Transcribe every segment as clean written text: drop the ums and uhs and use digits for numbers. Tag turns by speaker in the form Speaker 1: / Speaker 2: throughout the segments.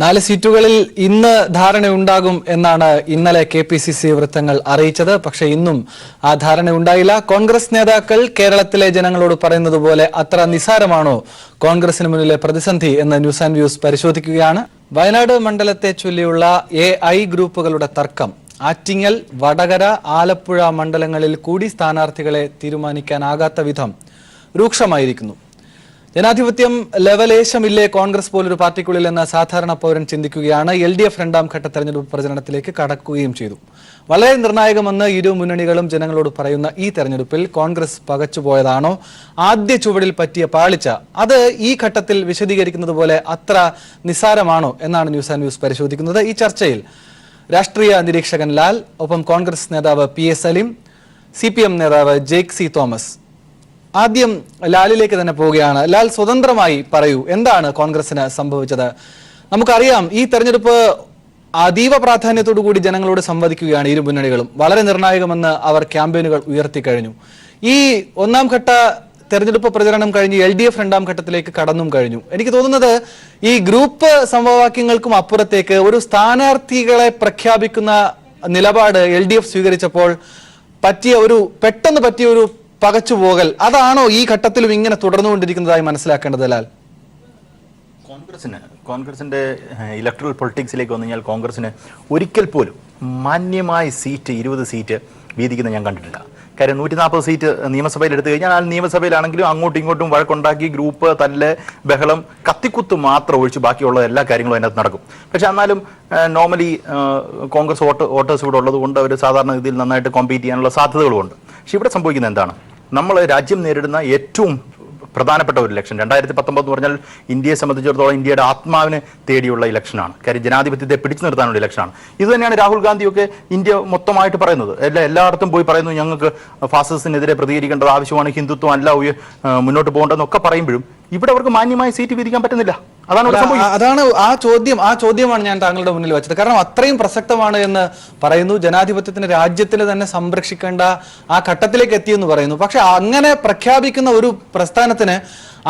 Speaker 1: 4 സീറ്റുകളിൽ ഇന്ന് ധാരണയുണ്ടാകും എന്നാണ് ഇന്നലെ KPCC വൃത്തങ്ങൾ അറിയിച്ചത്. പക്ഷേ ഇന്നും ആ ധാരണയുണ്ടായില്ല. കോൺഗ്രസ് നേതാക്കൾ കേരളത്തിലെ ജനങ്ങളോട് പറയുന്നത് പോലെ അത്ര നിസാരമാണോ കോൺഗ്രസിന് മുന്നിലെ പ്രതിസന്ധി എന്ന് ന്യൂസ് ആൻഡ് വ്യൂസ് പരിശോധിക്കുകയാണ്. വയനാട് മണ്ഡലത്തെ ചൊല്ലിയുള്ള AI ഗ്രൂപ്പുകളുടെ തർക്കം ആറ്റിങ്ങൽ, വടകര, ആലപ്പുഴ മണ്ഡലങ്ങളിൽ കൂടി സ്ഥാനാർത്ഥികളെ തീരുമാനിക്കാനാകാത്ത വിധം രൂക്ഷമായിരിക്കുന്നു. ജനാധിപത്യം ലെവലേശമില്ലേ കോൺഗ്രസ് പോലൊരു പാർട്ടിക്കുള്ളിൽ എന്ന സാധാരണ പൗരൻ ചിന്തിക്കുകയാണ്. LDF രണ്ടാം ഘട്ട തെരഞ്ഞെടുപ്പ് പ്രചരണത്തിലേക്ക് കടക്കുകയും ചെയ്തു. വളരെ നിർണായകമെന്ന് ഇരു മുന്നണികളും ജനങ്ങളോട് പറയുന്ന ഈ തെരഞ്ഞെടുപ്പിൽ കോൺഗ്രസ് പകച്ചുപോയതാണോ, ആദ്യ ചുവടിൽ പറ്റിയ പാളിച്ച അത് ഈ ഘട്ടത്തിൽ വിശദീകരിക്കുന്നത് പോലെ അത്ര നിസാരമാണോ എന്നാണ് ന്യൂസ് ആൻഡ് വ്യൂസ് പരിശോധിക്കുന്നത്. ഈ ചർച്ചയിൽ രാഷ്ട്രീയ നിരീക്ഷകൻ ലാൽ, ഒപ്പം കോൺഗ്രസ് നേതാവ് PA സലീം, CPM നേതാവ് ജേക്ക് C തോമസ്. ആദ്യം ലാലിലേക്ക് തന്നെ പോവുകയാണ്. ലാൽ, സ്വതന്ത്രമായി പറയൂ, എന്താണ് കോൺഗ്രസിന് സംഭവിച്ചത്? നമുക്കറിയാം, ഈ തെരഞ്ഞെടുപ്പ് അതീവ പ്രാധാന്യത്തോടു കൂടി ജനങ്ങളോട് സംവദിക്കുകയാണ് ഇരു മുന്നണികളും. വളരെ നിർണായകമെന്ന് അവർ ക്യാമ്പയിനുകൾ ഉയർത്തിക്കഴിഞ്ഞു. ഈ ഒന്നാം ഘട്ട തെരഞ്ഞെടുപ്പ് പ്രചരണം കഴിഞ്ഞ് LDF രണ്ടാം ഘട്ടത്തിലേക്ക് കടന്നും കഴിഞ്ഞു. എനിക്ക് തോന്നുന്നത് ഈ ഗ്രൂപ്പ് സമവാക്യങ്ങൾക്കും അപ്പുറത്തേക്ക് ഒരു സ്ഥാനാർത്ഥികളെ പ്രഖ്യാപിക്കുന്ന നിലപാട് LDF സ്വീകരിച്ചപ്പോൾ പെട്ടെന്ന് പറ്റിയ ഒരു പകച്ചുപോകൽ, അതാണോ ഈ ഘട്ടത്തിലും ഇങ്ങനെ തുടർന്നുകൊണ്ടിരിക്കുന്നതായി മനസ്സിലാക്കേണ്ടത്? ലാൽ,
Speaker 2: കോൺഗ്രസിന്റെ ഇലക്ട്രൽ പൊളിറ്റിക്സിലേക്ക് വന്നു കഴിഞ്ഞാൽ കോൺഗ്രസിന് ഒരിക്കൽ പോലും മാന്യമായ സീറ്റ് 20 സീറ്റ് വീതിക്കുന്ന ഞാൻ കണ്ടിട്ടില്ല. കാര്യം 140 സീറ്റ് നിയമസഭയിൽ എടുത്തു കഴിഞ്ഞാൽ ആ നിയമസഭയിലാണെങ്കിലും അങ്ങോട്ടും ഇങ്ങോട്ടും വഴക്കുണ്ടാക്കി ഗ്രൂപ്പ് തല്ല് ബഹളം കത്തിക്കുത്ത് മാത്രം ഒഴിച്ച് ബാക്കിയുള്ള എല്ലാ കാര്യങ്ങളും അതിനകത്ത് നടക്കും. പക്ഷെ എന്നാലും നോർമലി കോൺഗ്രസ് വോട്ടേഴ്സ് ഇവിടെ ഉള്ളത് കൊണ്ട് അവർ സാധാരണ രീതിയിൽ നന്നായിട്ട് കോമ്പീറ്റ് ചെയ്യാനുള്ള സാധ്യതകളുമുണ്ട്. പക്ഷെ ഇവിടെ സംഭവിക്കുന്നത് എന്താണ്? നമ്മൾ രാജ്യം നേരിടുന്ന ഏറ്റവും പ്രധാനപ്പെട്ട ഒരു ഇലക്ഷൻ 2019 എന്ന് പറഞ്ഞാൽ ഇന്ത്യയെ സംബന്ധിച്ചിടത്തോളം ഇന്ത്യയുടെ ആത്മാവിനെ തേടിയുള്ള ഇലക്ഷനാണ്. കാര്യം ജനാധിപത്യത്തെ പിടിച്ചു നിർത്താനുള്ള ഇലക്ഷനാണ്. ഇത് തന്നെയാണ് രാഹുൽ ഗാന്ധിയൊക്കെ ഇന്ത്യ മൊത്തമായിട്ട് പറയുന്നത്. എല്ലായിടത്തും പോയി പറയുന്നു, ഞങ്ങൾക്ക് ഫാസിസത്തിനെതിരെ പ്രതികരിക്കേണ്ടത് ആവശ്യമാണ്, ഹിന്ദുത്വം അല്ല മുന്നോട്ട് പോകേണ്ടതെന്നൊക്കെ പറയുമ്പോഴും ഇവിടെ അവർക്ക് മാന്യമായ സീറ്റ് വീതിക്കാൻ പറ്റുന്നില്ല.
Speaker 1: അതാണ് ആ ചോദ്യമാണ് ഞാൻ താങ്കളുടെ മുന്നിൽ വെച്ചത്. കാരണം അത്രയും പ്രസക്തമാണ് എന്ന് പറയുന്നു. ജനാധിപത്യത്തിന്, രാജ്യത്തിന് തന്നെ സംരക്ഷിക്കേണ്ട ആ ഘട്ടത്തിലേക്ക് എത്തിയെന്ന് പറയുന്നു. പക്ഷെ അങ്ങനെ പ്രഖ്യാപിക്കുന്ന ഒരു പ്രസ്ഥാനത്തിന്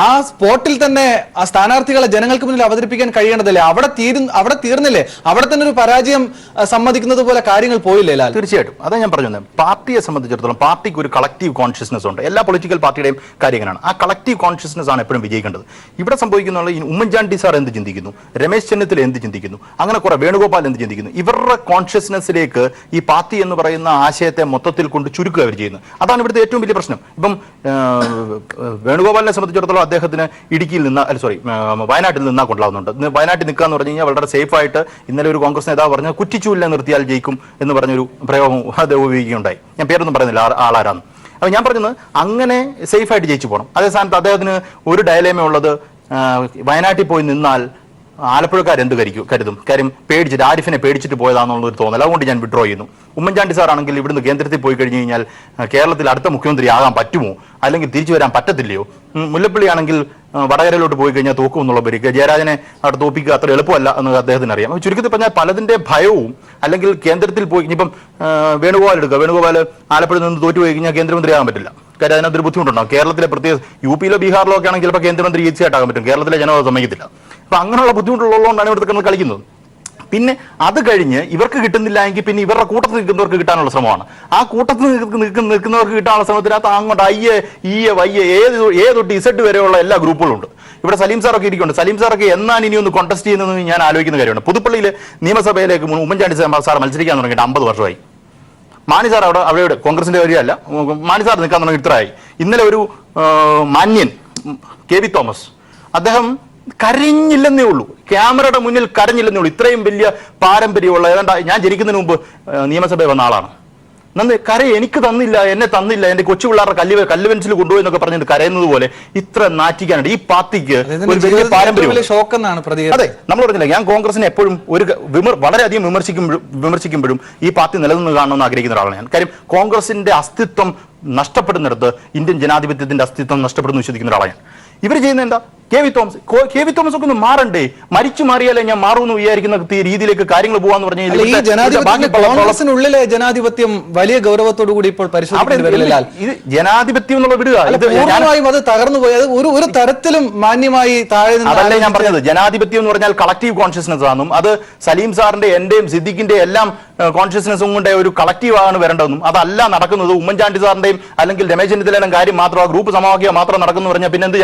Speaker 1: ആ സ്പോട്ടിൽ തന്നെ ആ സ്ഥാനാർത്ഥികളെ ജനങ്ങൾക്ക് മുന്നിൽ അവതരിപ്പിക്കാൻ കഴിയേണ്ടതല്ലേ? അവിടെ തീർന്നില്ലേ? അവിടെ തന്നെ ഒരു പരാജയം സമ്മതിക്കുന്നത് പോലെ കാര്യങ്ങൾ പോയില്ലേ ലാൽ?
Speaker 2: തീർച്ചയായിട്ടും അതാ ഞാൻ പറഞ്ഞത്. പാർട്ടിയെ സംബന്ധിച്ചിടത്തോളം പാർട്ടിക്ക് ഒരു കളക്റ്റീവ് കോൺഷ്യസ്നസ് ഉണ്ട്. എല്ലാ പൊളിറ്റിക്കൽ പാർട്ടിയുടെയും കാര്യങ്ങളാണ്. ആ കളക്റ്റീവ് കോൺഷ്യസ്നസ് ആണ് എപ്പോഴും വിജയിക്കേണ്ടത്. ഇവിടെ സംഭവിക്കുന്ന ഉമ്മൻചാണ്ടി സാർ എന്ത് ചിന്തിക്കുന്നു, രമേശ് ചെന്നിത്തല എന്ത് ചിന്തിക്കുന്നു, അങ്ങനെ കുറെ വേണുഗോപാൽ എന്ത് ചിന്തിക്കുന്നു, ഇവരുടെ കോൺഷ്യസ്നെസ്സിലേക്ക് ഈ പാർട്ടി എന്ന് പറയുന്ന ആശയത്തെ മൊത്തത്തിൽ കൊണ്ട് ചുരുക്കുക അവർ ചെയ്യുന്നത്. അതാണ് ഇവിടുത്തെ ഏറ്റവും വലിയ പ്രശ്നം. ഇപ്പം വേണുഗോപാലിനെ സംബന്ധിച്ചിടത്തോളം അദ്ദേഹത്തിന് വയനാട്ടിൽ നിന്നാ കൊള്ളാവുന്നുണ്ട്. വയനാട്ടിൽ നിൽക്കുക എന്ന് പറഞ്ഞു കഴിഞ്ഞാൽ വളരെ സേഫ് ആയിട്ട് ഇന്നലെ ഒരു കോൺഗ്രസ് നേതാവ് പറഞ്ഞ കുറ്റിച്ചൂലിനെ നിർത്തിയാൽ ജയിക്കും എന്ന് പറഞ്ഞൊരു പ്രയോഗം അദ്ദേഹം ഉപയോഗിക്കുകയുണ്ടായി. ഞാൻ പേരൊന്നും പറയുന്നില്ല ആളാരാന്ന്. അപ്പൊ ഞാൻ പറഞ്ഞത് അങ്ങനെ സേഫ് ആയിട്ട് ജയിച്ചു പോകണം. അതേ സ്ഥാനത്ത് അദ്ദേഹത്തിന് ഒരു ഡയലേമ ഉള്ളത്, വയനാട്ടിൽ പോയി നിന്നാൽ ആലപ്പുഴക്കാരെന്ത് കരുതും. കാര്യം പേടിച്ചിട്ട്, ആരിഫിനെ പേടിച്ചിട്ട് പോയതാണെന്നുള്ളൊരു തോന്നൽ. അതുകൊണ്ട് ഞാൻ വിഡ്രോ ചെയ്യുന്നു. ഉമ്മൻചാണ്ടി സാർ ആണെങ്കിൽ ഇവിടുന്ന് കേന്ദ്രത്തിൽ പോയി കഴിഞ്ഞു കഴിഞ്ഞാൽ കേരളത്തിൽ അടുത്ത മുഖ്യമന്ത്രി ആകാൻ പറ്റുമോ, അല്ലെങ്കിൽ തിരിച്ചു വരാൻ പറ്റത്തില്ലയോ? മുല്ലപ്പള്ളി ആണെങ്കിൽ വടകരയിലോട്ട് പോയി കഴിഞ്ഞാൽ തോക്കും എന്നുള്ള പരിക്ക്, ജയരാജനെ അവിടെ തോപ്പിക്കുക അത്ര എളുപ്പമല്ല എന്ന് അദ്ദേഹത്തിന് അറിയാം. ചുരുക്കത്തിൽ പറഞ്ഞാൽ പലതിന്റെ ഭയവും, അല്ലെങ്കിൽ കേന്ദ്രത്തിൽ പോയി ഇനിയിപ്പം വേണുഗോപാൽ എടുക്കുക, വേണുഗോപാൽ ആലപ്പുഴയിൽ നിന്ന് തോറ്റുപോയി കഴിഞ്ഞാൽ കേന്ദ്രമന്ത്രി ആകാൻ പറ്റില്ല. കാര്യം അതിനകത്തൊരു ബുദ്ധിമുട്ടുണ്ടാകും. കേരളത്തിലെ പ്രത്യേക UP-യിലോ ബീഹാറിലോ ഒക്കെ ആണെങ്കിൽ ചിലപ്പോൾ കേന്ദ്രമന്ത്രി ഈസിയായിട്ടാകാൻ പറ്റും. കേരളത്തിലെ ജനത സമ്മതിക്കത്തില്ല. അപ്പൊ അങ്ങനെയുള്ള ബുദ്ധിമുട്ടുള്ളതുകൊണ്ടാണ് ഇവിടുത്തെ കളിക്കുന്നത്. പിന്നെ അത് കഴിഞ്ഞ് ഇവർക്ക് കിട്ടുന്നില്ല എങ്കിൽ പിന്നെ ഇവരുടെ കൂട്ടത്തിൽ നിൽക്കുന്നവർക്ക് കിട്ടാനുള്ള ശ്രമമാണ്. ആ കൂട്ടത്തിൽ നിൽക്കുന്നവർക്ക് കിട്ടാനുള്ള ശ്രമത്തിനകത്ത് അങ്ങോട്ട് തൊട്ട് Z വരെയുള്ള എല്ലാ ഗ്രൂപ്പുകളും ഉണ്ട്. ഇവിടെ സലീം സാറൊക്കെ ഇരിക്കുന്നുണ്ട്. സലീം സാറൊക്കെ എന്നാണ് ഇനി ഒന്ന് കോൺടെസ്റ്റ് ചെയ്യുന്നതെന്ന് ഞാൻ ആലോചിക്കുന്ന കാര്യമാണ്. പുതുപ്പള്ളിയിൽ നിയമസഭയിലേക്ക് ഉമ്മൻചാണ്ടി സാർ മത്സരിക്കാൻ തുടങ്ങിയിട്ട് 50 വർഷമായി. മാണി സാർ അവിടെ കോൺഗ്രസിന്റെ കാര്യമല്ല, മാണി സാർ നിൽക്കാൻ തുടങ്ങി ഇത്രയായി. ഇന്നലെ ഒരു മാന്യൻ KV തോമസ്, അദ്ദേഹം കരഞ്ഞില്ലെന്നേ ഉള്ളൂ, ക്യാമറയുടെ മുന്നിൽ കരഞ്ഞില്ലെന്നേ ഉള്ളൂ. ഇത്രയും വലിയ പാരമ്പര്യമുള്ള, ഏതാണ്ട് ഞാൻ ജനിക്കുന്നതിന് മുമ്പ് നിയമസഭയിൽ വന്ന ആളാണ്. എനിക്ക് തന്നില്ല, എന്നെ തന്നില്ല, എന്റെ കൊച്ചു പിള്ളേരുടെ കല്ല് പെൻസിൽ കൊണ്ടുപോയി എന്നൊക്കെ പറഞ്ഞിട്ട് കരയുന്നത് പോലെ ഇത്ര നാറ്റിക്കാനുണ്ട്. ഈ പാർട്ടിക്ക് ഒരു വലിയ പാരമ്പര്യം. അതെ, നമ്മൾ പറഞ്ഞില്ല, ഞാൻ കോൺഗ്രസിനെ എപ്പോഴും വളരെയധികം വിമർശിക്കുമ്പോഴും ഈ പാർട്ടി നിലനിന്ന് കാണണമെന്ന് ആഗ്രഹിക്കുന്ന ഒരാളാണ് ഞാൻ. കാര്യം കോൺഗ്രസിന്റെ അസ്തിത്വം നഷ്ടപ്പെടുന്നിടത്ത് ഇന്ത്യൻ ജനാധിപത്യത്തിന്റെ അസ്തിത്വം നഷ്ടപ്പെടുന്നു വിശ്വസിക്കുന്ന ഒരാളാണ് ഞാൻ. ഇവർ ചെയ്യുന്നത് എന്താ? കെ വി തോമസ് ഒക്കെ ഒന്ന് മാറണ്ടേ? മരിച്ചു മാറിയാലേ ഞാൻ മാറുമെന്ന് വിചാരിക്കുന്ന രീതിയിലേക്ക് കാര്യങ്ങൾ പോവാന്ന്
Speaker 1: പറഞ്ഞാൽ ഈ ജനാധിപത്യത്തിനുള്ളിലെ ജനാധിപത്യം വലിയ ഗൗരവത്തോടു കൂടി ഇപ്പോൾ പരിശോധിക്കേണ്ടി
Speaker 2: ഇത് ജനാധിപത്യം എന്നുള്ള വിടുക,
Speaker 1: പൂർണ്ണമായും അത് തകർന്നു പോയത് ഒരു തരത്തിലും മാന്യമായി താഴെ
Speaker 2: അതല്ലേ ഞാൻ പറഞ്ഞത്. ജനാധിപത്യം എന്ന് പറഞ്ഞാൽ കളക്റ്റീവ് കോൺഷ്യസ്നസ് ആണെന്നും അത് സലീം സാറിന്റെ എന്റെയും സിദ്ദിഖിന്റെ എല്ലാം കോൺഷ്യസ്നസ്സും കൊണ്ട് ഒരു കളക്റ്റീവ് ആണ് വരേണ്ടതെന്നും അതല്ല നടക്കുന്നത്. ഉമ്മൻചാണ്ടി സാറിന്റെയും അല്ലെങ്കിൽ രമേശ് ചെന്നിത്തലയുടെ കാര്യം മാത്രം ഗ്രൂപ്പ് സമവാക്യം മാത്രം നടക്കുന്നു പറഞ്ഞാൽ പിന്നെ എന്ത്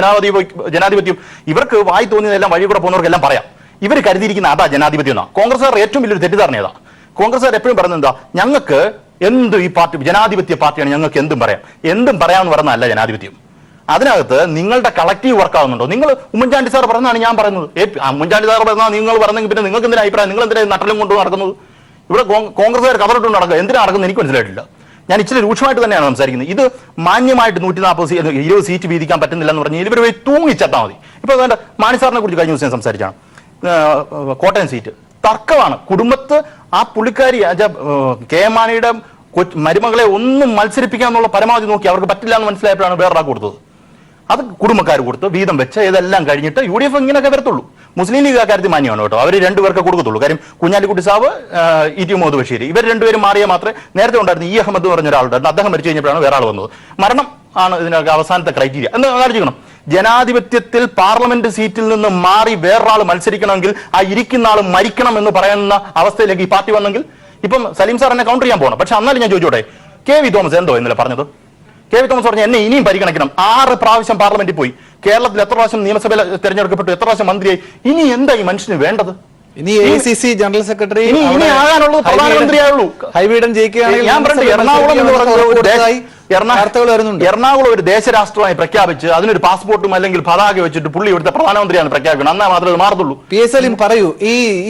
Speaker 2: ജനാധിപത്യം? ഇവർക്ക് വായി തോന്നിയതെല്ലാം വഴി കൂടെ പോകുന്നവർക്കെല്ലാം പറയാം. ഇവർ കരുതിയിരിക്കുന്ന അതാ ജനാധിപത്യം എന്നാ. കോൺഗ്രസ്സുകാർ ഏറ്റവും വലിയൊരു തെറ്റിദ്ധാരണ ഏതാ? കോൺഗ്രസ്സുകാർ എപ്പോഴും പറയുന്നത് എന്താ, ഞങ്ങൾക്ക് എന്ത് ഈ പാർട്ടി ജനാധിപത്യ പാർട്ടിയാണ്, ഞങ്ങൾക്ക് എന്തും പറയാമെന്ന് പറഞ്ഞതല്ല ജനാധിപത്യം. അതിനകത്ത് നിങ്ങളുടെ കളക്റ്റീവ് വർക്ക് ആവുന്നുണ്ടോ? നിങ്ങൾ ഉമ്മൻചാണ്ടി സാർ പറഞ്ഞതാണ് ഞാൻ പറയുന്നത്. ഉമ്മൻചാണ്ടി സാർ പറഞ്ഞാൽ നിങ്ങൾ പറഞ്ഞെങ്കിൽ പിന്നെ നിങ്ങൾക്ക് എന്തിനാ അഭിപ്രായം? നിങ്ങൾ എന്തിനാ നട്ടലും കൊണ്ടു നടക്കുന്നത്? ഇവിടെ കോൺഗ്രസ്സുകാർ കവറിട്ടുകൊണ്ട് നടക്കുക എന്തിനാ നടക്കുന്നത് എനിക്ക് മനസ്സിലായിട്ടില്ല. ഞാൻ ഇച്ചിരി രൂക്ഷമായിട്ട് തന്നെയാണ് സംസാരിക്കുന്നത്. ഇത് മാന്യമായിട്ട് 140 സീറ്റ് വീതിക്കാൻ പറ്റുന്നില്ല എന്ന് പറഞ്ഞാൽ ഇവർ തൂങ്ങിച്ചെത്താൽ മതി. ഇപ്പൊ അതുകൊണ്ട് മാണി സാറിനെ കുറിച്ച് കഴിഞ്ഞ ദിവസം ഞാൻ സംസാരിച്ചാണ്. കോട്ടയം സീറ്റ് തർക്കമാണ്. കുടുംബത്ത് ആ പുള്ളിക്കാരി കെ എം മാണിയുടെ മരുമകളെ ഒന്നും മത്സരിപ്പിക്കാന്നുള്ള പരമാവധി നോക്കി അവർക്ക് പറ്റില്ല എന്ന് മനസ്സിലായപ്പോഴാണ് വേറൊരാൾക്ക് കൊടുത്തത്. അത് കുടുംബക്കാർ കൊടുത്ത് വീതം വെച്ച് ഇതെല്ലാം കഴിഞ്ഞിട്ട് UDF ഇങ്ങനെയൊക്കെ വരത്തുള്ളൂ. മുസ്ലിം ലീഗ് ആ കാര്യത്തിൽ മാന്യമാണ് കേട്ടോ. അവർ രണ്ടുപേർക്ക് കൊടുക്കത്തുള്ളൂ. കാര്യം കുഞ്ഞാലിക്കുട്ടി സാബ്, ET മുഹമ്മദ് ബഷീർ ഇവർ രണ്ടുപേരും മാറിയാൽ മാത്രമേ നേരത്തെ ഉണ്ടായിരുന്നു. അഹമ്മദ് എന്ന് പറഞ്ഞ ഒരാളുണ്ടായിരുന്നു. അദ്ദേഹം മരിച്ചു കഴിഞ്ഞപ്പോഴാണ് വേറെ ആൾ വന്നത്. മരണം ആണ് ഇതിനൊക്കെ അവസാനത്തെ ക്രൈറ്റീരിയ എന്ന് ആലോചിക്കണം. ജനാധിപത്യത്തിൽ പാർലമെന്റ് സീറ്റിൽ നിന്ന് മാറി വേറൊരാൾ മത്സരിക്കണമെങ്കിൽ ആ ഇരിക്കുന്ന ആൾ മരിക്കണം എന്ന് പറയുന്ന അവസ്ഥയിലേക്ക് ഈ പാർട്ടി വന്നെങ്കിൽ ഇപ്പം സലീം സാർ എന്നെ കൗണ്ടർ ചെയ്യാൻ പോകണം. പക്ഷെ എന്നാലും ഞാൻ ചോദിച്ചോട്ടെ, കെ വി തോമസ് എന്തോ ഇന്നലെ പറഞ്ഞത്? കെ വി തോമസ് പറഞ്ഞ എന്നെ ഇനിയും പരിഗണിക്കണം. 6 പ്രാവശ്യം പാർലമെന്റിൽ പോയി. കേരളത്തിൽ എത്ര പ്രാവശ്യം നിയമസഭയിൽ തെരഞ്ഞെടുക്കപ്പെട്ടു, എത്ര പ്രാവശ്യം മന്ത്രിയായി. ഇനി എന്താ ഈ മനുഷ്യന് വേണ്ടത്?
Speaker 1: ഇനി ACC ജനറൽ സെക്രട്ടറി
Speaker 2: ഇനി ആകാനുള്ളത് പ്രധാനമന്ത്രിയായുള്ളൂ.
Speaker 1: ഹൈബീഡൻ ജയിക്കുകയാണെങ്കിൽ
Speaker 2: ഞാൻ പറഞ്ഞു എറണാകുളം എന്ന് പറഞ്ഞ എറണാകുളം ഒരു ദേശരാഷ്ട്രമായി പ്രഖ്യാപിച്ച് അതിനൊരു പാസ്പോർട്ടും അല്ലെങ്കിൽ പതാക വെച്ചിട്ട് പുള്ളി ഇവിടുത്തെ പ്രധാനമന്ത്രിയാണ് പ്രഖ്യാപിക്കണം. എന്നാൽ മാത്രമേ അത് മാറത്തുള്ളൂ.
Speaker 1: PS സലീം പറയൂ,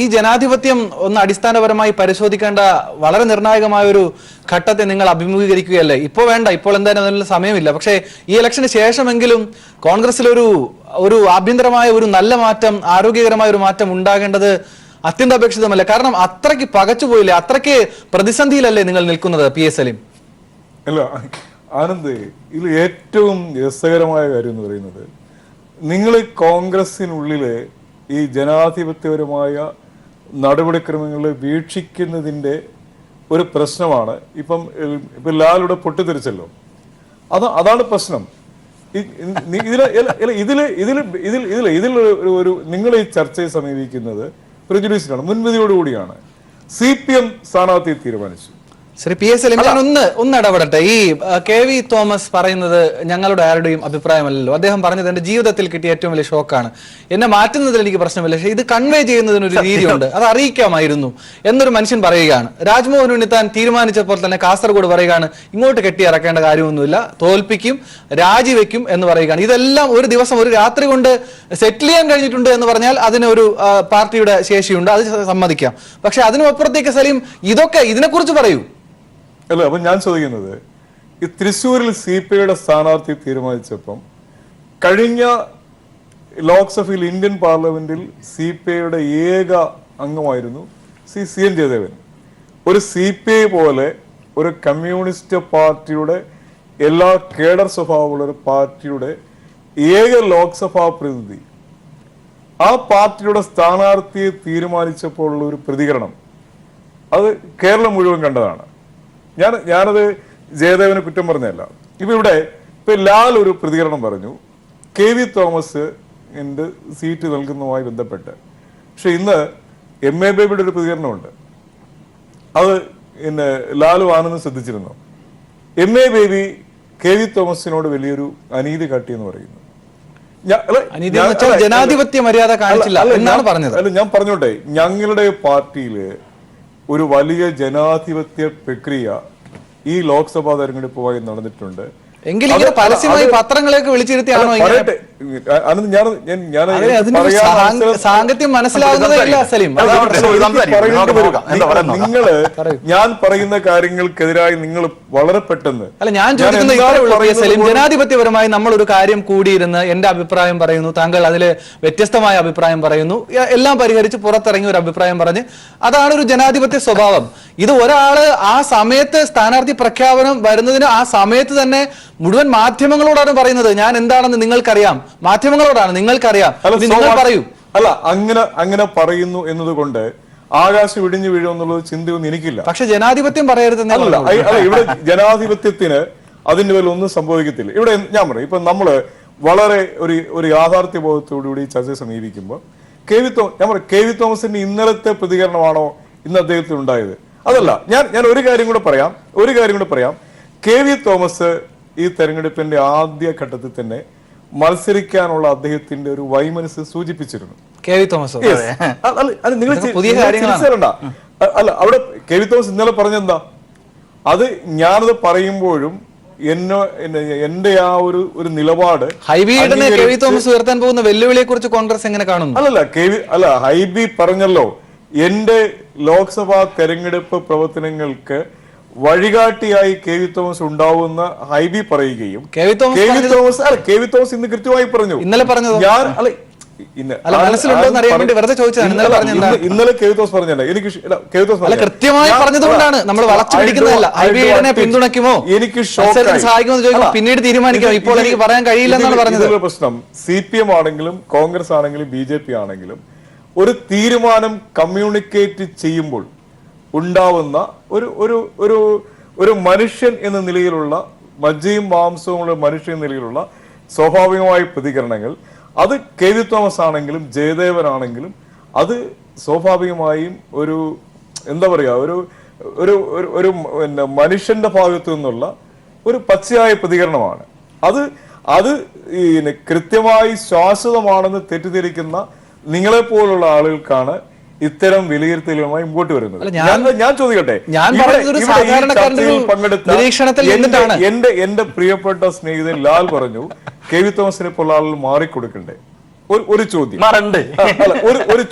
Speaker 1: ഈ ജനാധിപത്യം ഒന്ന് അടിസ്ഥാനപരമായി പരിശോധിക്കേണ്ട വളരെ നിർണായകമായ ഒരു ഘട്ടത്തെ നിങ്ങൾ അഭിമുഖീകരിക്കുകയല്ലേ? ഇപ്പോ വേണ്ട, ഇപ്പോൾ എന്തായാലും അതിനുള്ള സമയമില്ല. പക്ഷേ ഈ ഇലക്ഷന് ശേഷമെങ്കിലും കോൺഗ്രസിൽ ഒരു ആഭ്യന്തരമായ ഒരു നല്ല മാറ്റം, ആരോഗ്യകരമായ ഒരു മാറ്റം ഉണ്ടാകേണ്ടത് അത്യന്താപേക്ഷിതമല്ല. കാരണം അത്രയ്ക്ക് പകച്ചുപോയില്ലേ, അത്രയ്ക്ക് പ്രതിസന്ധിയിലല്ലേ നിങ്ങൾ നിൽക്കുന്നത് PS സലീം?
Speaker 3: അല്ല ആനന്ദ്, ഇതിൽ ഏറ്റവും രസകരമായ കാര്യം എന്ന് പറയുന്നത് നിങ്ങൾ കോൺഗ്രസിനുള്ളിലെ ഈ ജനാധിപത്യപരമായ നടപടിക്രമങ്ങളെ വീക്ഷിക്കുന്നതിൻ്റെ ഒരു പ്രശ്നമാണ്. ഇപ്പം ലാലുടെ പൊട്ടിത്തെറിച്ചല്ലോ, അതാണ് പ്രശ്നം. ഇതിൽ ഒരു നിങ്ങൾ ഈ ചർച്ചയെ സമീപിക്കുന്നത് പ്രെജുഡീസിലാണ്, മുൻവിധിയോടുകൂടിയാണ്. CPM സ്ഥാനാർത്ഥിയെ തീരുമാനിച്ചു.
Speaker 1: ശ്രീ PS സലീം, ഞാൻ ഒന്ന് ഇടപെടട്ടെ. ഈ കെ വി തോമസ് പറയുന്നത് ഞങ്ങളുടെ ആരുടെയും അഭിപ്രായമല്ലല്ലോ. അദ്ദേഹം പറഞ്ഞത് എന്റെ ജീവിതത്തിൽ കിട്ടിയ ഏറ്റവും വലിയ ഷോക്കാണ്. എന്നെ മാറ്റുന്നതിൽ എനിക്ക് പ്രശ്നമില്ല, പക്ഷേ ഇത് കൺവേ ചെയ്യുന്നതിനൊരു രീതിയുണ്ട്, അത് അറിയിക്കാമായിരുന്നു എന്നൊരു മനുഷ്യൻ പറയുകയാണ്. രാജ്മോഹൻ ഉണ്ണിത്താൻ തീരുമാനിച്ചപ്പോൾ തന്നെ കാസർഗോഡ് പറയുകയാണ് ഇങ്ങോട്ട് കെട്ടിയിറക്കേണ്ട കാര്യമൊന്നുമില്ല, തോൽപ്പിക്കും, രാജിവെക്കും എന്ന് പറയുകയാണ്. ഇതെല്ലാം ഒരു ദിവസം ഒരു രാത്രി കൊണ്ട് സെറ്റിൽ ചെയ്യാൻ കഴിഞ്ഞിട്ടുണ്ട് എന്ന് പറഞ്ഞാൽ അതിനൊരു പാർട്ടിയുടെ ശേഷിയുണ്ട്, അത് സമ്മതിക്കാം. പക്ഷെ അതിനുമപ്പുറത്തേക്ക് സലീം ഇതിനെക്കുറിച്ച് പറയൂ.
Speaker 3: അല്ല, അപ്പൊ ഞാൻ ചോദിക്കുന്നത്, ഈ തൃശ്ശൂരിൽ CPIയുടെ സ്ഥാനാർത്ഥി തീരുമാനിച്ചപ്പം കഴിഞ്ഞ ലോക്സഭയിൽ ഇന്ത്യൻ പാർലമെന്റിൽ CPIയുടെ ഏക അംഗമായിരുന്നു CN ജയദേവൻ. ഒരു CPI പോലെ ഒരു കമ്മ്യൂണിസ്റ്റ് പാർട്ടിയുടെ എല്ലാ കേഡർ സ്വഭാവമുള്ള ഒരു പാർട്ടിയുടെ ഏക ലോക്സഭാ പ്രതിനിധി ആ പാർട്ടിയുടെ സ്ഥാനാർത്ഥിയെ തീരുമാനിച്ചപ്പോഴുള്ള ഒരു പ്രതികരണം അത് കേരളം മുഴുവൻ കണ്ടതാണ്. ഞാനത് ജയദേവനെ കുറ്റം പറഞ്ഞതല്ല. ഇപ്പൊ ലാൽ ഒരു പ്രതികരണം പറഞ്ഞു KV തോമസ് സീറ്റ് നൽകുന്നതുമായി ബന്ധപ്പെട്ട്. പക്ഷെ ഇന്ന് MA ബേബിയുടെ ഒരു പ്രതികരണമുണ്ട്. അത് ലാലു ആനന്ദ് ശ്രദ്ധിച്ചിരുന്നു. MA ബേബി KV തോമസിനോട് വലിയൊരു അനീതി കാട്ടിയെന്ന് പറയുന്നു.
Speaker 1: ജനാധിപത്യ മര്യാദ കാണിച്ചില്ല എന്നാണ് പറഞ്ഞത്.
Speaker 3: അല്ല, ഞാൻ പറഞ്ഞോട്ടെ, ഞങ്ങളുടെ പാർട്ടിയില് ഒരു വലിയ ജനാധിപത്യ പ്രക്രിയ ഈ ലോക്സഭാ തെരഞ്ഞെടുപ്പുമായി നടന്നിട്ടുണ്ട്.
Speaker 1: എങ്കിൽ ഇങ്ങനെ പരസ്യമായി പത്രങ്ങളെയൊക്കെ വിളിച്ചിരുത്തിയാണോ? സാങ്കത്യം മനസ്സിലാകുന്നതല്ല സലീം.
Speaker 3: ഞാൻ പറയുന്ന കാര്യങ്ങൾക്കെതിരായി നിങ്ങൾ വളരെ പെട്ടെന്ന്
Speaker 1: അല്ല, ഞാൻ ചോദിക്കുന്നത് സലീം, ജനാധിപത്യപരമായി നമ്മൾ ഒരു കാര്യം കൂടിയിരുന്ന് എന്റെ അഭിപ്രായം പറയുന്നു, താങ്കൾ അതില് വ്യത്യസ്തമായ അഭിപ്രായം പറയുന്നു, എല്ലാം പരിഹരിച്ച് പുറത്തിറങ്ങി ഒരു അഭിപ്രായം പറഞ്ഞ്, അതാണ് ഒരു ജനാധിപത്യ സ്വഭാവം. ഇത് ഒരാള് ആ സമയത്ത് സ്ഥാനാർത്ഥി പ്രഖ്യാപനം വരുന്നതിന് ആ സമയത്ത് തന്നെ മുഴുവൻ മാധ്യമങ്ങളോടാണ് പറയുന്നത് ഞാൻ എന്താണെന്ന് നിങ്ങൾക്കറിയാം, മാധ്യമങ്ങളോടാണ്, നിങ്ങൾക്കറിയാം. നിങ്ങൾ പറയൂ.
Speaker 3: അല്ല, അങ്ങനെ പറയുന്നു എന്നതുകൊണ്ട് ആകാശം ഇടിഞ്ഞു വീഴുമെന്നുള്ളത് ചിന്തയൊന്നും എനിക്കില്ല.
Speaker 1: പക്ഷെ ജനാധിപത്യം പറയരുത്.
Speaker 3: അല്ല, ഇവിടെ ജനാധിപത്യത്തിന് അതിന്റെ പേരിൽ ഒന്നും സംഭവിക്കത്തില്ല. ഇവിടെ ഞാൻ പറയും, ഇപ്പൊ നമ്മള് വളരെ ഒരു യാഥാർത്ഥ്യ ബോധത്തോടുകൂടി ചർച്ചയെ സമീപിക്കുമ്പോൾ കെ വി തോമസിന്റെ ഇന്നലത്തെ പ്രതികരണമാണോ ഇന്ന് അദ്ദേഹത്തിന് ഉണ്ടായത്? അതല്ല. ഞാൻ ഒരു കാര്യം കൂടെ പറയാം. കെ വി തോമസ് ഈ തെരഞ്ഞെടുപ്പിന്റെ ആദ്യ ഘട്ടത്തിൽ തന്നെ മത്സരിക്കാനുള്ള അദ്ദേഹത്തിന്റെ ഒരു വൈമനസ് സൂചിപ്പിച്ചിരുന്നു.
Speaker 1: കെ വി തോമസ്
Speaker 3: അല്ല, അവിടെ കെ വി തോമസ് ഇന്നലെ പറഞ്ഞെന്താ? അത് ഞാനത് പറയുമ്പോഴും എന്റെ ആ ഒരു നിലപാട്
Speaker 1: കെ വി തോമസ് ഉയർത്താൻ പോകുന്ന വെല്ലുവിളിയെ കുറിച്ച് കോൺഗ്രസ് എങ്ങനെ കാണുന്നു?
Speaker 3: ഹൈബി പറഞ്ഞല്ലോ, എന്റെ ലോക്സഭാ തെരഞ്ഞെടുപ്പ് പ്രവർത്തനങ്ങൾക്ക് വഴികാട്ടിയായി കെ വി തോമസ് ഉണ്ടാവുന്ന ഹൈബി പറയുകയും കെ വി തോമസ് ഇന്ന് കൃത്യമായി പറഞ്ഞു.
Speaker 1: ഇന്നലെ പറഞ്ഞത്
Speaker 3: ഇന്നലെ കെ വി തോമസ് പറഞ്ഞല്ല. എനിക്ക്
Speaker 1: കൃത്യമായി പറഞ്ഞതുകൊണ്ടാണ് നമ്മൾ വളച്ചു പിടിക്കുന്നതല്ല. ഹൈബിയെ പിന്തുണയ്ക്കുമോ, എനിക്ക് സഹായിക്കുമോ പിന്നീട് തീരുമാനിക്കാം, ഇപ്പോൾ എനിക്ക് പറയാൻ കഴിയില്ലെന്നാണ് പറഞ്ഞത്.
Speaker 3: പ്രശ്നം CPM ആണെങ്കിലും കോൺഗ്രസ് ആണെങ്കിലും BJP ആണെങ്കിലും ഒരു തീരുമാനം കമ്മ്യൂണിക്കേറ്റ് ചെയ്യുമ്പോൾ ഉണ്ടാവുന്ന ഒരു മനുഷ്യൻ എന്ന നിലയിലുള്ള മജ്ജയും മാംസവുമുള്ള മനുഷ്യൻ എന്ന നിലയിലുള്ള സ്വാഭാവികമായ പ്രതികരണങ്ങൾ, അത് കെ വി തോമസ് ആണെങ്കിലും ജയദേവനാണെങ്കിലും അത് സ്വാഭാവികമായും എന്താ പറയാ ഒരു മനുഷ്യന്റെ ഭാഗത്തു നിന്നുള്ള ഒരു പച്ചയായ പ്രതികരണമാണ്. അത് കൃത്യമായി ശാശ്വതമാണെന്ന് തെറ്റിദ്ധരിക്കുന്ന നിങ്ങളെപ്പോലുള്ള ആളുകൾക്കാണ് ഇത്തരം വിലയിരുത്തലുമായി മുമ്പോട്ട് വരുന്നത്. ഞാൻ ചോദിക്കട്ടെ, എന്റെ പ്രിയപ്പെട്ട സ്നേഹിതൻ ലാൽ പറഞ്ഞു കെ വി തോമസിനെ പോലുള്ള ആളുകൾ മാറിക്കൊടുക്കണ്ടേ? ഒരു